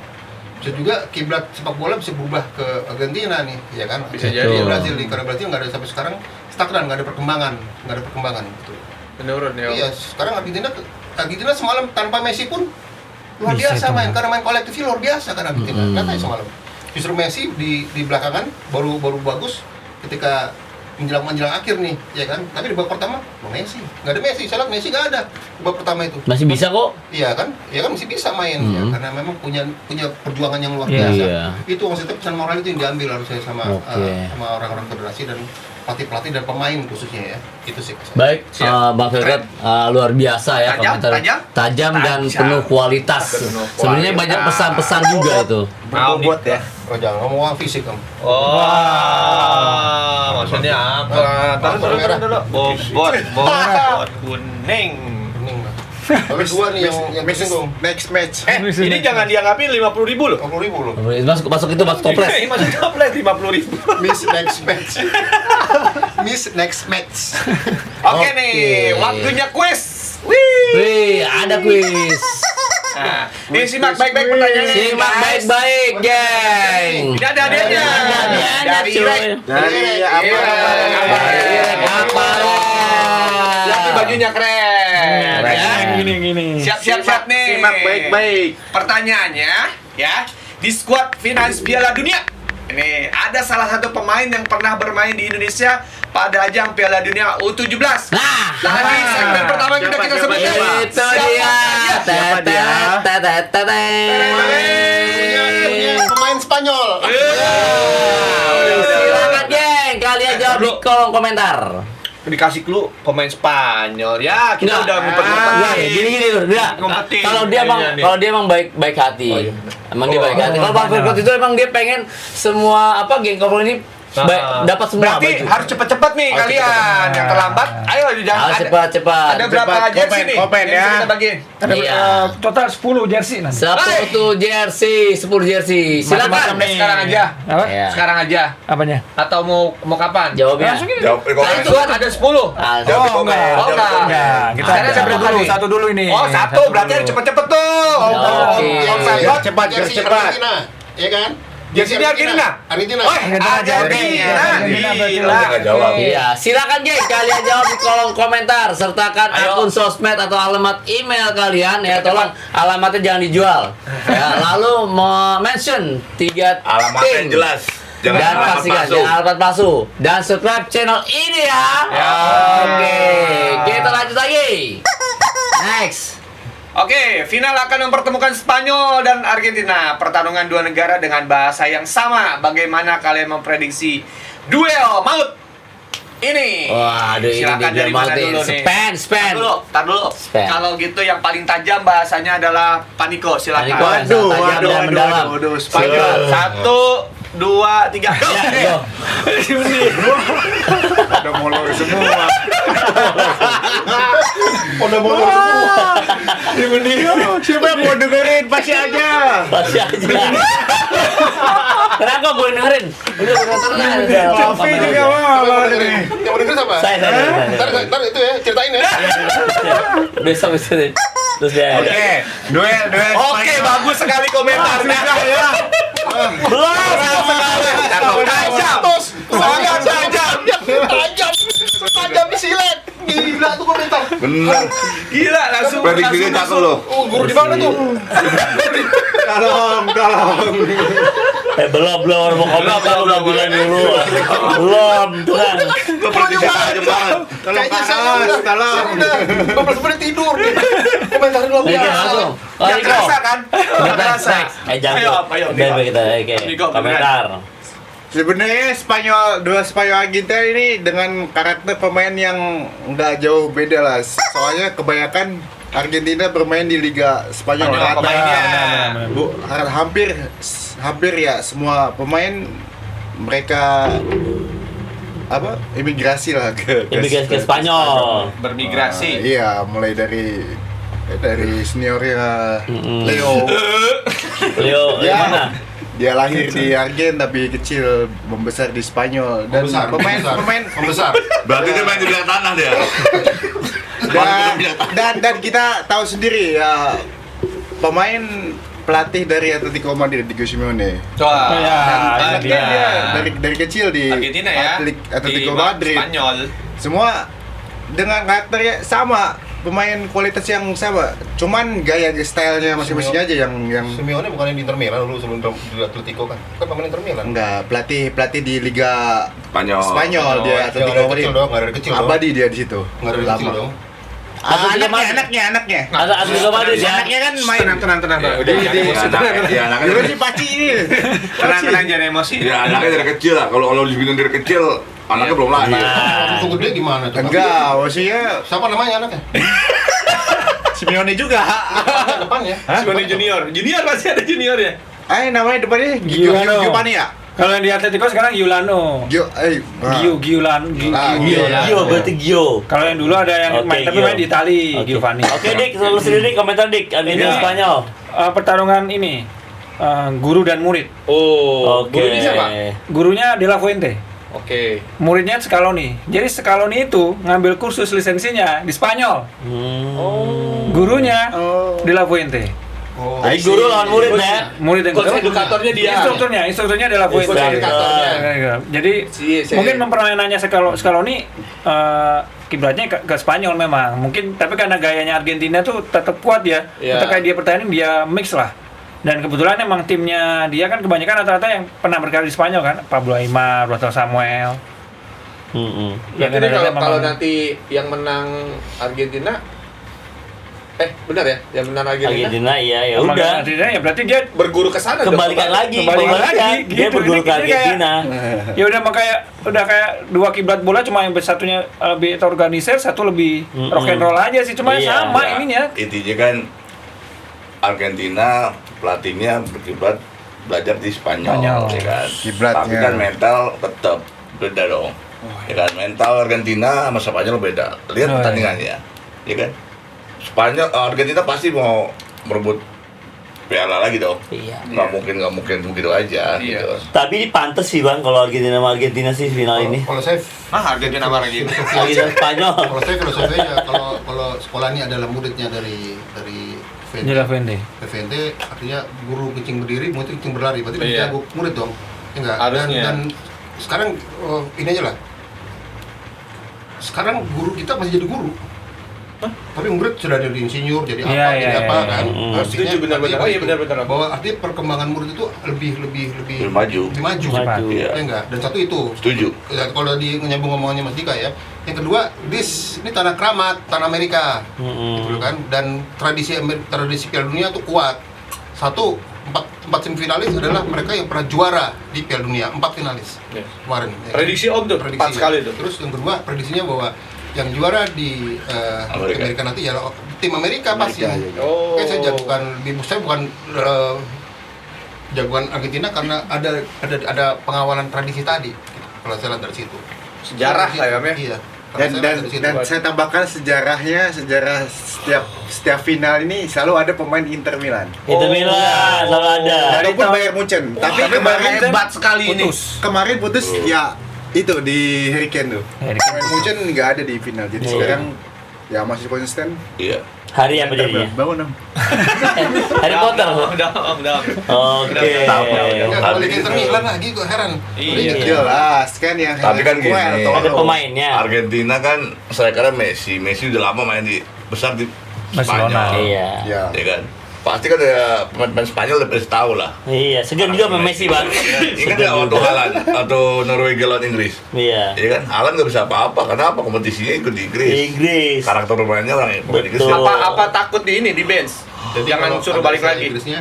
Bisa juga kiblat sepak bola bisa berubah ke Argentina nih, ya kan? Bisa Di jadi. Brazil, karena Brazil nggak ada sampai sekarang stagnan, nggak ada perkembangan gitu. Menurun ya. Iya, sekarang Argentina semalam tanpa Messi pun luar Bisa biasa itu, main, Mas. karena main kolektif luar biasa kan Argentina. Katanya semalam. Justru Messi di belakangan baru bagus ketika menjelang akhir nih, ya kan? Tapi di babak pertama, Messi nggak ada Messi. Saya lihat Messi nggak ada di babak pertama itu. Masih bisa kok. Iya kan masih bisa main ya, karena memang punya perjuangan yang luar Iya. biasa. Iya. Itu maksudnya pesan moral itu yang diambil harusnya sama Oke. sama orang-orang federasi dan pelatih dan pemain khususnya ya. Itu sih. Baik, Siap. Bang Firkat, luar biasa ya Tajam, komentar. tajam. Dan Tajam. penuh kualitas. Penuh Sebenarnya kualitas. banyak pesan-pesan juga itu. Berbobot ya. Oh jangan ngomong fisik kamu. Maksudnya apa? Terus dulu. Bobot kuning. Bening lah. Tapi dua nih yang tersinggung. Next match. Ini jangan dianggapin 50.000 loh. 50.000 loh. Masuk toples. Ini masuk toples 50.000. Miss next match. Miss next match. Oke nih, waktunya kuis. Wih. Wih, ada kuis. Nah, ini simak baik-baik pertanyaannya. Simak guys. baik-baik, geng. Ini ada hadiahnya. Dari Irek. Dari Apa? Tapi bajunya keren. Ya. Gini. Siap-siap nih. Simak baik-baik. Pertanyaannya, ya, di skuad finalis Piala Dunia. Ini ada salah satu pemain yang pernah bermain di Indonesia pada ajang Piala Dunia U17. Nah, Tadi segmen pertama kita sebutkan. itu dia. Siapa dia? Punya pemain Spanyol. Silakan, geng. Kalian jawab di kolom komentar. Dikasih clue pemain Spanyol. Ya, kita Nggak. udah ngumpet-ngumpet. Nggak, gini dulu, enggak. Ngumpetin. Kalau dia emang baik hati. Oh, iya. Emang dia baik hati. Kalau Bang Firkot itu emang dia pengen semua geng koplo ini dapat semua Berarti baju. harus cepet-cepet nih Harus kalian. cepet-cepet. Yang terlambat, ayo jangan Harus cepat-cepat. Ada berapa Cepat, jersey nih? komen yang ya. bisa kita bagiin? Iya. Total 10 jersey nanti. 10 jersey, 10 jersey. Macam-macam Silakan. nih. Sekarang aja. Apa? Ya. Sekarang aja. Apanya? Atau mau kapan? Jawabnya. Langsung ini. Jawab di komen. Itu kan ada 10. Ah, Jawab di komen. enggak. Jawab di enggak. komen. Enggak, kita Sekarang saya berapa nih? satu dulu ini. Oh, satu. Berarti harus cepet-cepet tuh. Oke. Offside. Cepat, Jersey cepat. Argentina, ya kan? Jadi Argentina. Argentina. Oh, Argentina. Gila. Nggak jawab. Iya, silakan geng kalian jawab di kolom komentar, sertakan akun sosmed atau alamat email kalian ya. Tolong alamatnya jangan dijual. Ya, lalu mention 3 Alamatnya tim. jelas. Jangan Dan alamat pastikan palsu. jangan alamat palsu. Dan subscribe channel ini ya. Oke, kita lanjut lagi. Next. Oke, final akan mempertemukan Spanyol dan Argentina. Pertarungan dua negara dengan bahasa yang sama. Bagaimana kalian memprediksi duel maut ini? Waduh, ini Silakan dia dari mana mau dulu nih? Span. Tar dulu. Span. Kalau gitu yang paling tajam bahasanya adalah Paniko. Silakan. Paniko. Tajam dan mendalam. Spanyol. 1, 2, 3. Go. Ya, go. Udah molor semua. Udah molor semua. Siapa yang mau dengerin pasti aja. Pasti aja. Kenapa boleh dengerin? Udah tenang. Tapi juga mau dengerin. Yang mau denger siapa? Saya. Ntar itu ya, ceritain ya. Besok. Terus ya. Duel. Oke, bagus sekali komentarnya. Belum. Tajam silet. Gila tuh komentar. Bener. Gila, langsung Prediksinya cakep loh. Oh, guru di mana tuh? Kalong. Belum mau komentar udah bilang dulu. Belum, tenang. Prediksinya tajam banget. Kayaknya saya udah 15 menit tidur. Komentarin lo. Oke, langsung. Nggak kerasa kan? Nggak kerasa. Jangan. Ayo, Biar kita Niko, komentar. Sebenarnya dua Spanyol Argentina ini dengan karakter pemain yang nggak jauh beda lah. Soalnya kebanyakan Argentina bermain di Liga Spanyol. Rata- pemainnya. hampir ya semua pemain mereka imigrasi lah ke Spanyol. Bermigrasi. Iya, mulai dari seniornya Mm-mm. Leo. Leo, Ya. mana? Dia lahir di Argen tapi kecil membesar di Spanyol dan pemain Pembesar. Berarti dia main di bidang tanah dia. dan kita tahu sendiri ya pemain pelatih dari Atletico Madrid Diego Simeone. Wah. Ya, Anaknya dia dari kecil di Argentina ya. Atletico Di Madrid. Spanyol. Semua dengan karakternya sama, pemain kualitas yang sama. Cuman gaya stylenya masing-masing aja yang Simeone bukannya di Inter Milan dulu sebelum di Atletico kan? Kan pemain Inter Milan. enggak pelatih di Liga Spanyol. dia Yang Atletico dari Madrid. kecil dong, nggak dari kecil dong. Abadi dia di situ. Nggak dari kecil dong. Anaknya. Atletico Madrid ya. Anaknya kan main. Tenang. Iya, anaknya Dulu dari- si Paci ini. Tenang, jangan emosi. ya, anaknya dari kecil lah. Kalau dibilang dari kecil, anaknya belum lahir. Itu gede gimana tuh? Enggak, maksudnya Siapa namanya anaknya? Simeone juga. Depannya. Simeone Junior masih ada Junior ya. Namanya depannya Giuliano. Giovanni ya? Kalau yang di Atletico sekarang Giuliano. Giuliano. Gio, berarti Gio. Kalau yang dulu ada yang Oke, main tapi Gio. main di Itali, Giovanni. Oke, Dik, lu sendiri komentar Dik, Argentina Ini- Spanyol. Pertarungan ini guru dan murid. Oh, Oke. gurunya siapa? Gurunya De La Fuente, Oke. muridnya Scaloni. Jadi Scaloni itu ngambil kursus lisensinya di Spanyol. Gurunya De La Fuente. Oh. Guru lawan murid ya. Murid yang Coach kedua. edukatornya dia. Instrukturnya De La Fuente. Coach edukatornya. Jadi Iya. mungkin mempermainannya Scaloni kiblatnya ke Spanyol memang. Mungkin tapi karena gayanya Argentina tuh tetap kuat ya. Iya. Ketika dia pertanding dia mix lah. Dan kebetulan emang timnya dia kan kebanyakan rata-rata yang pernah berkarir di Spanyol kan. Pablo Aimar, Roberto Samuel. Berarti Yang ini rata-rata kalau memang- nanti yang menang Argentina benar ya? Yang menang Argentina Iya, ya Emang udah. Argentina ya berarti dia berguru ke sana dong. Kembalikan lagi, Kembalikan kembalikan. lagi, Dia gitu. berguru Ini- ke ini kayak- Argentina. ya udah makanya udah kayak dua kiblat bola cuma yang satunya lebih terorganisir, satu lebih rock and roll aja sih, cuma Iya. sama Ya, ininya. intinya kan Argentina pelatihnya berkiblat belajar di Spanyol, Spanyol. ya kan. Kiblatnya. Tapi kan mental tetap beda dong. Ya kan mental Argentina sama Spanyol beda. Lihat Oh, iya. pertandingannya, ya kan. Argentina pasti mau merebut piala lagi dong. Iya. Nggak mungkin begitu aja. Iya. Gitu. Tapi ini pantes sih Bang kalau Argentina sama Argentina sih final ini. Kalau saya Argentina sama lagi. Argentina Spanyol. kalau saya filosofinya kalau sekolah ini adalah muridnya dari PVNT artinya guru kencing berdiri, murid kencing berlari. Berarti lebih Iya. jago murid dong. Ya enggak? Harusnya. Dan sekarang ini aja lah. Sekarang guru kita masih jadi guru. Tapi murid sudah jadi insinyur, jadi apa, Iya, jadi iya, apa iya. kan? Artinya Setuju, benar-benar. artinya Oh iya, itu. benar-benar. Bahwa artinya perkembangan murid itu lebih maju. Lebih maju. Cepat. Iya. Ya enggak? Dan satu itu. Setuju. Ya, kalau nyambung ngomongannya Mas Dika ya. Yang kedua, ini tanah keramat, tanah Amerika. Gitu kan. Dan tradisi Piala Dunia itu kuat. Satu, empat semifinalis adalah mereka yang pernah juara di Piala Dunia, 4 finalis Yes. kemarin. Ya. Prediksi Om tuh, tepat sekali tuh. Terus yang kedua, prediksinya bahwa yang juara di Amerika nanti ya tim Amerika pasti. Oh. Oke, saya bukan jagoan Argentina karena ada pengawalan tradisi tadi. Kalau saya lihat dari situ. Sejarah lah ya, Om ya? Iya. Dan Kalau saya dan lihat dari situ. dan saya tambahkan sejarah setiap final ini selalu ada pemain Inter Milan. Itu Milan selalu ada. Walaupun Bayern Munchen, tapi kemarin hebat sekali ini. kemarin putus ya itu di Harry Kane tuh. Bayern Munchen nggak ada di final. Jadi sekarang ya masih konsisten. Iya. Hari apa jadinya? Bangun dong. Harry Potter. Udah. Oke. Ya, kalau Liga Inter Milan lagi gue heran. Iya. Jelas kan yang Tapi kan gini, Ada pemainnya. Argentina kan strikernya Messi udah lama main besar di Barcelona. Spanyol. Iya. Ya. Ya kan? Pasti kan ada pemain Spanyol udah pasti tahu lah. Iya, segan juga sama Messi, Bang. Ingat nggak waktu Haaland atau Norwegia lawan Inggris? Iya. Iya kan? Haaland nggak bisa apa-apa karena apa? Kompetisinya ikut di Inggris. Inggris. Karakter pemainnya orang pemain Inggris. Betul. Apa takut di ini di bench? Jangan kalau suruh ada balik bahasa lagi. Inggrisnya,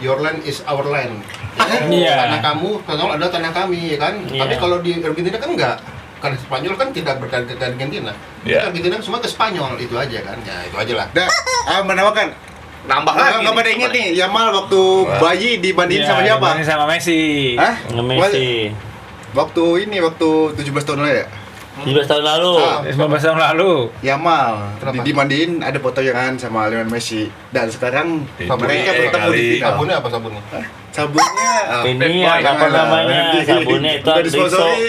your land is our land. Iya. Tanah kamu, tanah adalah tanah kami, ya kan? Iya. Tapi kalau di Argentina kan enggak. Karena Spanyol kan tidak berkaitan ke Argentina. Iya. Argentina semua ke Spanyol, itu aja kan. Ya, itu aja lah. Nah, menambahkan Nambah lagi. nggak pada inget nih Yamal waktu bayi dibandingin Iya, sama siapa? dibanding sama Messi. Hah? Messi. Waktu 17 tahun lalu ya? 17 tahun lalu. 15 tahun lalu. Yamal Kenapa? dimandiin ada foto kan sama Lionel Messi dan sekarang Itu mereka iya bertemu di kali. final. Sabunnya apa sabunnya? Sabunnya Ini Boy, apa namanya? Sabunnya itu udah Ardixo. disponsori.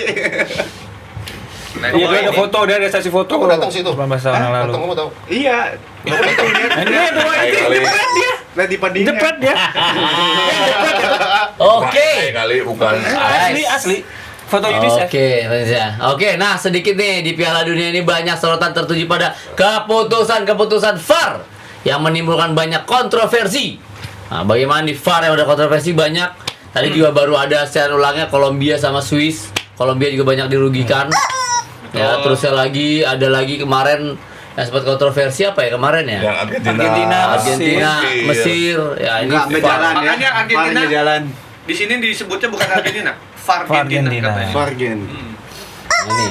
Nah, Iya, dia ada ini. foto, dia ada sesi foto. Kamu datang situ? 19 tahun yang lalu. Datang kamu tahu? Iya. Ini ada Kali. Nah dibandingin Jepret dia. Oke. Kali bukan. Asli. Foto UNICEF. Oke, Indonesia. Oke, nah sedikit nih di Piala Dunia ini banyak sorotan tertuju pada keputusan-keputusan VAR yang menimbulkan banyak kontroversi. Nah, bagaimana di VAR yang udah kontroversi banyak? Tadi juga baru ada secara ulangnya Kolombia sama Swiss. Kolombia juga banyak dirugikan. Ya, terusnya lagi ada lagi kemarin yang sempat kontroversi apa ya kemarin ya? Yang Argentina, Mesir. Ya, ini nggak VAR. berjalan ya. Makanya Argentina- VAR jalan. Di sini disebutnya bukan Argentina, VAR Argentina. Argentina katanya. Fargen. Ini.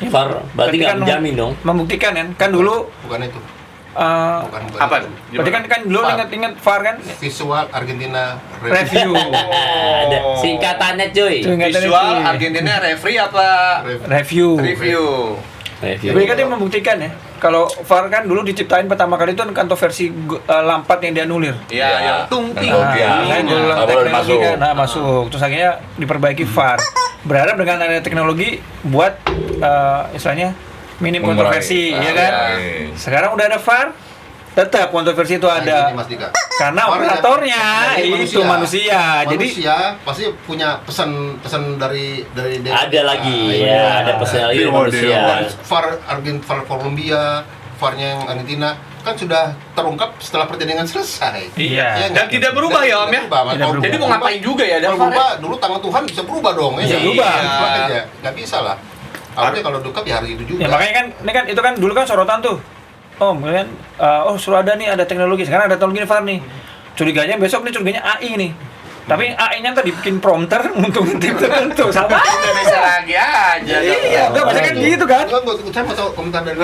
VAR berarti nggak menjamin dong. Membuktikan kan dulu Bukan itu. bukan. Apa? Berarti kan dulu VAR. ingat VAR kan Visual Argentina review. Ada singkatannya cuy. Itu ingat Visual tadi. Argentina referee apa Review. review? Review. Tapi kan dia membuktikan ya. Kalau VAR kan dulu diciptain pertama kali itu kan versi Lampard yang dianulir. Iya, yang tung ting. Oh, iya. Nah, itu ulang Nggak boleh teknologi masuk. kan, masuk. Terus akhirnya diperbaiki VAR. Berharap dengan ada teknologi buat istilahnya minim Mengurangi. kontroversi, Ah, ya kan? iya. Sekarang udah ada VAR, tetap kontroversi itu Nah, ada. gini, Mas Dika. Karena Orang operatornya dari itu manusia. Jadi manusia pasti punya pesan dari Ada lagi, iya. ya, ada pesan lagi Iya, manusia. VAR Kolombia, VAR-nya yang Argentina kan sudah terungkap setelah pertandingan selesai. Iya. Dan tidak berubah ya, Om ya? Tidak berubah. Jadi mau ngapain juga ya, Kalau ada VAR berubah, dulu tangan Tuhan bisa berubah dong. Bisa ya. berubah. Bisa aja. Nggak bisa lah. Harusnya kalau dukap ya hari itu juga. ya makanya kan ini kan itu kan dulu kan sorotan tuh. Kan suruh ada nih, ada teknologi. Sekarang ada teknologi VAR nih. Curiganya besok nih curiganya AI nih. Tapi AI-nya tadi bikin prompter untuk tim tertentu sama. Indonesia lagi aja. Iya, udah maksudnya kan gitu kan. Saya mau tahu komentar dari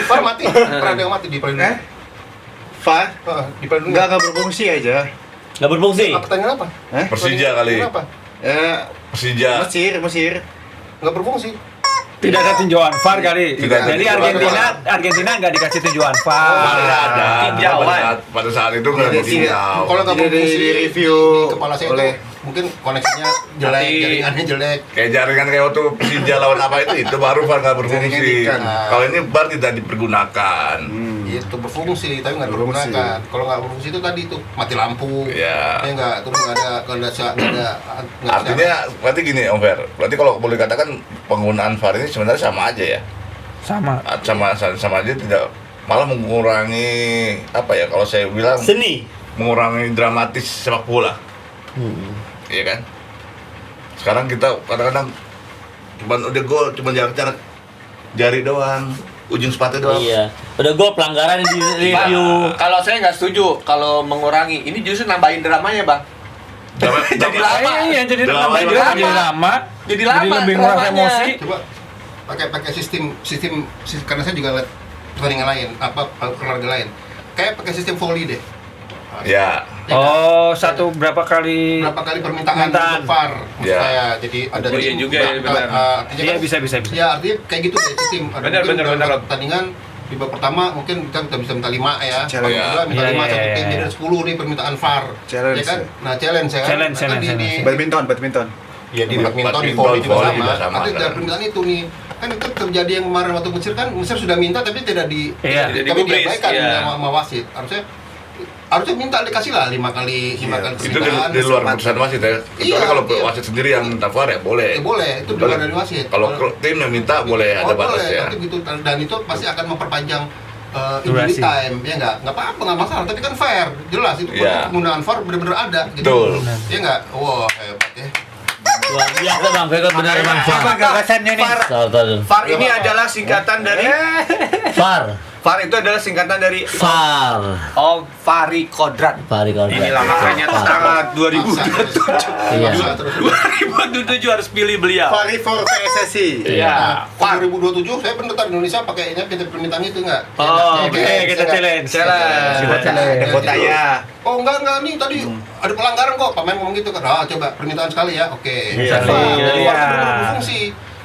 VAR mati. Pernah ada yang mati di perlindungan? VAR Di perlindungan. nggak berfungsi aja. Nggak berfungsi. Pertanyaan apa? Persija kali. Kenapa? Persija. Mesir. Nggak berfungsi. Tidak ada tinjauan VAR kali. Tidak ada Jadi tinjauan Argentina nggak dikasih tinjauan Ada, VAR. ada. Tinjauan. Pada saat itu nggak Tidak, tinjau. Kalau nggak Tidak berfungsi, di-review di kepala saya oleh- itu mungkin koneksinya jelek, Mati. jaringannya jelek. Kayak jaringan kayak waktu Persija lawan apa itu baru VAR nggak berfungsi. Jaringan ikan. Kalau ini VAR tidak dipergunakan. Itu berfungsi tapi nggak Berfungsi. digunakan. Kalau nggak berfungsi itu tadi tuh mati lampu. Ya. Ya nggak, terus nggak ada. Artinya berarti gini Om Fer, berarti kalau boleh katakan penggunaan VAR ini sebenarnya sama aja ya, Sama. sama aja, tidak malah mengurangi apa ya, kalau saya bilang Seni. mengurangi dramatis sepak bola, iya kan? Sekarang kita kadang-kadang udah gol cuma jarak jari doang, ujung sepatu doang. Iya. Udah gol pelanggaran di review. Kalau saya nggak setuju kalau mengurangi, ini justru nambahin dramanya bang. Jadi lama. Iya, jadi Drama, lama. Jadi lama lebih nguras dramanya. emosi. Coba pakai sistem karena saya juga lihat pertandingan lain, olahraga lain. Kayak pakai sistem volley deh. Ya, Ya kan? Oh, berapa kali permintaan untuk VAR maksud Ya. saya. Jadi ada Oh, iya juga ya, benar. artinya Iya, kan- bisa. Ya, artinya kayak gitu deh sistem. Ada Benar, mungkin benar. dalam pertandingan di babak pertama mungkin kita bisa minta 5 ya. Challenge. Babak kedua minta Iya, 5 iya, satu iya, tim, iya. jadi ada 10 nih permintaan VAR. Challenge, Ya kan? ya. Nah, challenge ya kan. Challenge, Nah, kan challenge. Badminton. Ya di badminton, di Badminton, volley juga volley sama. juga sama, Tapi kan. dari permintaan itu nih, kan itu terjadi yang kemarin waktu Mesir kan, Mesir sudah minta tapi tidak Iya. Tidak tapi digubris, diabaikan iya. sama wasit. Harusnya minta dikasih lah 5 kali itu permintaan. di luar keputusan wasit ya. Kecuali Iya, kalau iya. wasit sendiri yang minta VAR ya boleh. Boleh, itu di luar dari wasit. Kalau tim yang minta boleh ada batas boleh, ya. tapi gitu, dan itu pasti akan memperpanjang Durasi. injury time, ya nggak apa-apa, nggak masalah, tapi kan fair, jelas itu Iya. penggunaan VAR benar-benar ada gitu. Betul. Ya nggak, wah hebat ya. Luar biasa bang, Vega benar bang. Apa gagasannya nih? VAR ini adalah singkatan dari VAR. VAR itu adalah singkatan dari VAR. Fahri Kodrat. Fahri Kodrat. Inilah makanya VAR. sangat Iya. 2027 harus pilih beliau. Vali for PSSI. Iya. Tahun 2027 saya pernah di Indonesia pakainya kita permintaan itu nggak? Oh, Oke, kita challenge. Ada Kotanya. Oh enggak nih tadi ada pelanggaran kok, pemain ngomong gitu kan. Ah coba permintaan sekali ya, oke. Iya. Jadi Iya. benar-benar berfungsi.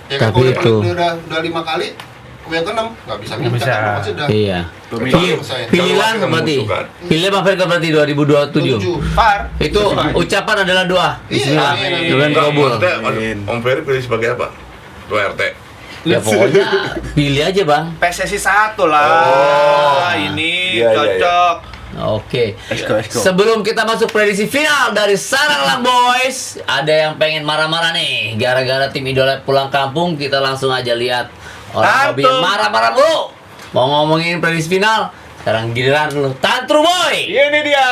Ya kan Tapi kalau itu- udah 5 kali, yang ke-6 nggak bisa minta bisa. kan pasti udah. Iya. Pilih. Pilihan berarti. Pilih bang Vega berarti 2027. VAR. Itu ucapan adalah doa. Bismillah. Iya, iya, Dengan iya. kabul. Maksudnya, Om Ferry pilih sebagai apa? Ketua RT. Ya pokoknya pilih aja bang. PSSI 1 lah. Oh. Ini Iya, iya, cocok. Oke. Let's go. Sebelum kita masuk prediksi final dari Sarang Boys, ada yang pengen marah-marah nih. Gara-gara tim idola pulang kampung, kita langsung aja lihat orang hobi Tantrum. marah-marah mulu. Mau ngomongin prediksi final, sekarang giliran lu. Tantrum boy. Ini dia.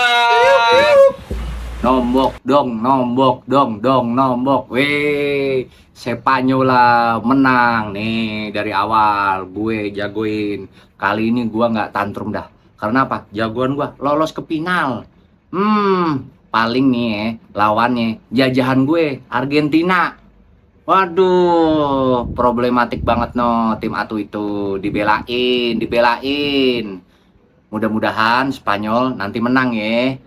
Nombok dong, nombok. Weh, Sepanyola menang nih dari awal. Gue jagoin. Kali ini gue nggak tantrum dah. Karena apa? Jagoan gue lolos ke final. Paling nih lawannya jajahan gue Argentina. Waduh, problematik banget no tim Atu itu. Dibelain. Mudah-mudahan Spanyol nanti menang ya.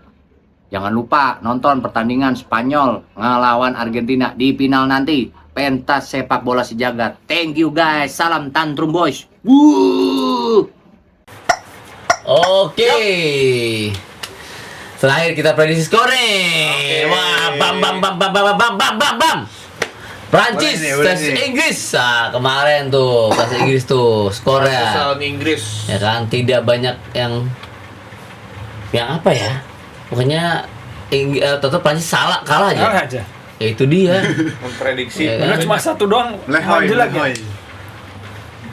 Jangan lupa nonton pertandingan Spanyol ngelawan Argentina di final nanti. Pentas sepak bola sejagat. Thank you guys. Salam Tantrum Boys. Wuh. Oke. Terakhir kita prediksi skor nih. Wah, bam. Prancis Boleh nih. versus Inggris. Nah, kemarin tuh versus Inggris tuh skornya. Lawan Inggris. Ya kan, tidak banyak yang apa ya? Pokoknya tetap Prancis kalah aja. Kalah aja. Ya, itu dia. Memprediksi. Ya kan? Benar cuma satu doang. Lehoy, maju lagi. Lehoy.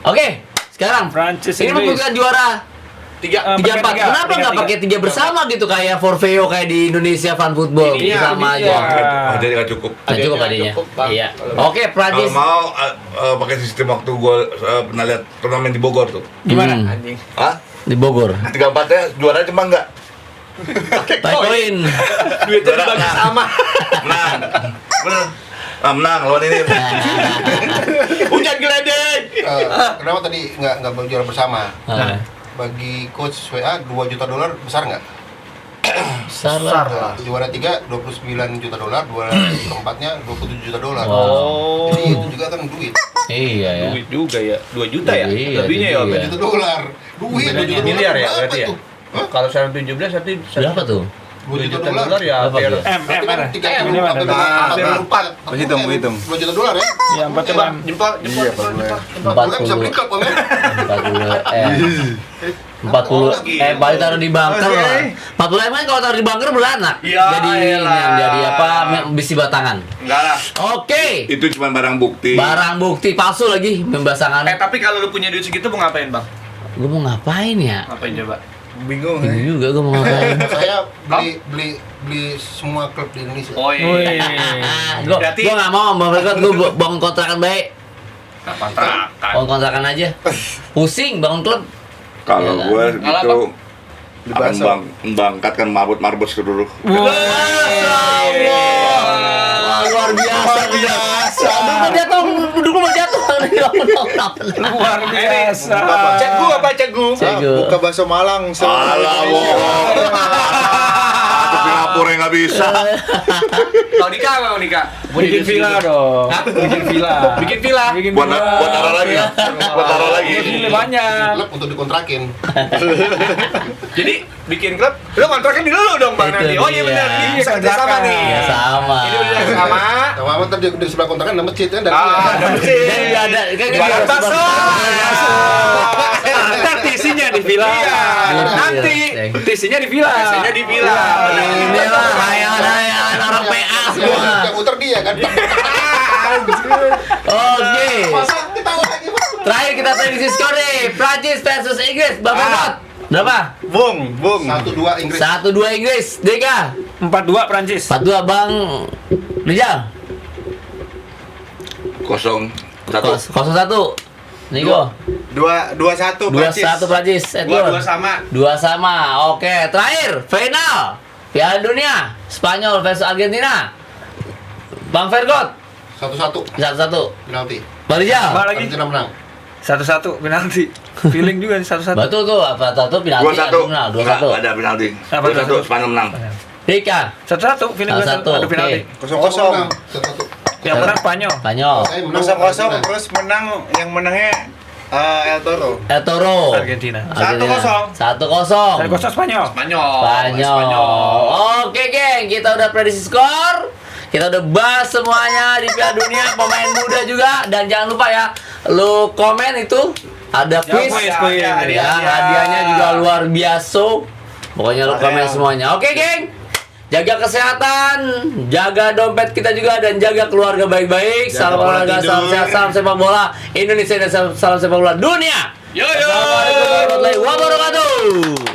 Oke, sekarang Prancis ini Inggris. membutuhkan juara 3 3-4. Kenapa nggak pakai 3 bersama gitu kayak Forfeo kayak di Indonesia Fan Football Ini sama dia. aja. Oh, jadi nggak cukup. Nah, cukup adanya. Cukup, Bang. Iya. Kalau- Oke, Kalau Prancis. mau pakai sistem waktu gua pernah lihat turnamen di Bogor tuh. Gimana? Anjing. Hah? Di Bogor. 3-4-nya juara cuma enggak? Pakai koin. Duitnya dibagi sama. Menang. Bener. Menang lawan ini. Hujan geledek. Kenapa tadi nggak juara bersama? Nah, Bagi coach WA $2 juta besar nggak? besar lah. Juara 3 $29 juta, juara keempatnya $27 juta. Wow. Jadi itu juga kan duit. Iya ya. Duit juga ya. 2 juta ya? Iya, Lebihnya ya, iya. Om? $2 juta. Duit $2 juta. Miliar ya Berapa berarti ya? tuh? Hah? Kalau sekarang 17 berarti Berapa tuh? 2 juta dolar. ya. Apa hampir. dia? Berarti kan 3 M, M, M, hampir M. 4. Hitung. 2 juta dolar ya. Ya, 4 Coba M. jempol. Iya, Pak Gue. 40 M bisa beli klub, Om ya. 40 paling taruh di bunker lah. 40 kan kalau taruh di bunker beranak. Ya, Jadi ini elah. jadi apa? Besi batangan. Enggak lah. Oke. Itu cuma barang bukti. Barang bukti palsu lagi membasangan. Tapi kalau lu punya duit segitu mau ngapain, Bang? Gue mau ngapain ya? Ngapain coba? Bingung Ini ya. juga gue mau ngapain. Saya beli semua klub di Indonesia. Oh Wih. Gue Berarti- nggak mau memperkuat gue bangun kontrakan baik. Kontrakan. Bangun kontrakan aja. Pusing bangun klub. Kalau Iya. gue Kalau gitu Di akan pasar. membangkatkan marbot seluruh. Wah, luar biasa. Dulu mau jatuh. Luar biasa. Cegu apa cegu? Cegu. Buka bakso Malang. Alah, Ke Singapura yang nggak bisa. Kalau nikah apa nikah? Bikin villa dong. Bikin villa. Bikin villa. Bikin Buat villa. buat taruh lagi. Buat taruh lagi. Villa banyak. Klub untuk dikontrakin. Jadi bikin klub, lu kontraknya di lu dong Bang Itu nanti. Oh iya dia. benar, ini Iya, kerja sama kontrakan. nih. Ya sama. Ini udah sama. Nah, Mama tadi di sebelah kontrakan ada masjid kan dari Ada masjid. Dan juga ada kan Jualan juga bakso. Ntar tisinya di villa. Iya. Nanti tisinya di villa. Biasanya di villa. Inilah hayalan orang PA semua. yang muter dia kan. Oke. Masa ketawa lagi, Mas? Terakhir kita prediksi skor nih. Prancis versus Inggris. Bapak Bot. Berapa? Bung. 1-2 Inggris. 1-2 Inggris. Deka. 4-2 Prancis. 4-2 Bang Rijal. 0-1. 0-1. Nigo. 2-1 Prancis. 2-1 Prancis. Dua sama. 2 sama. Oke, terakhir final Piala Dunia Spanyol versus Argentina. Bang Vergot 1-1 1-1. penalti. Bang Rijal. Apa lagi? Argentina menang. 1-1 penalti. Feeling juga nih 1-1. Betul tuh apa satu penalti 2-1. Argentina, Enggak 2-1. ada penalti. Apa 2-1 Spanyol menang. Dika 1-1 feeling gue 1-1, ada penalti. oke. 0-0. 1-1. Yang menang Spanyol. Spanyol. Saya menang. 0-0 terus menang yang menangnya El Toro. El Toro. Argentina. 1-0. 1-0. 1-0 Spanyol. Spanyol. Oke, geng, kita udah prediksi skor. Kita udah bahas semuanya di Piala Dunia, pemain muda juga, dan jangan lupa ya, lu komen itu ada quiz. quiz. Yang hadiahnya juga luar biasa. Pokoknya lu komen semuanya. Oke, geng. Jaga kesehatan, jaga dompet kita juga, dan jaga keluarga baik-baik. Salam olahraga, salam sehat, salam sepak bola Indonesia, dan salam sepak bola dunia. Yo yo. Assalamualaikum warahmatullahi wabarakatuh.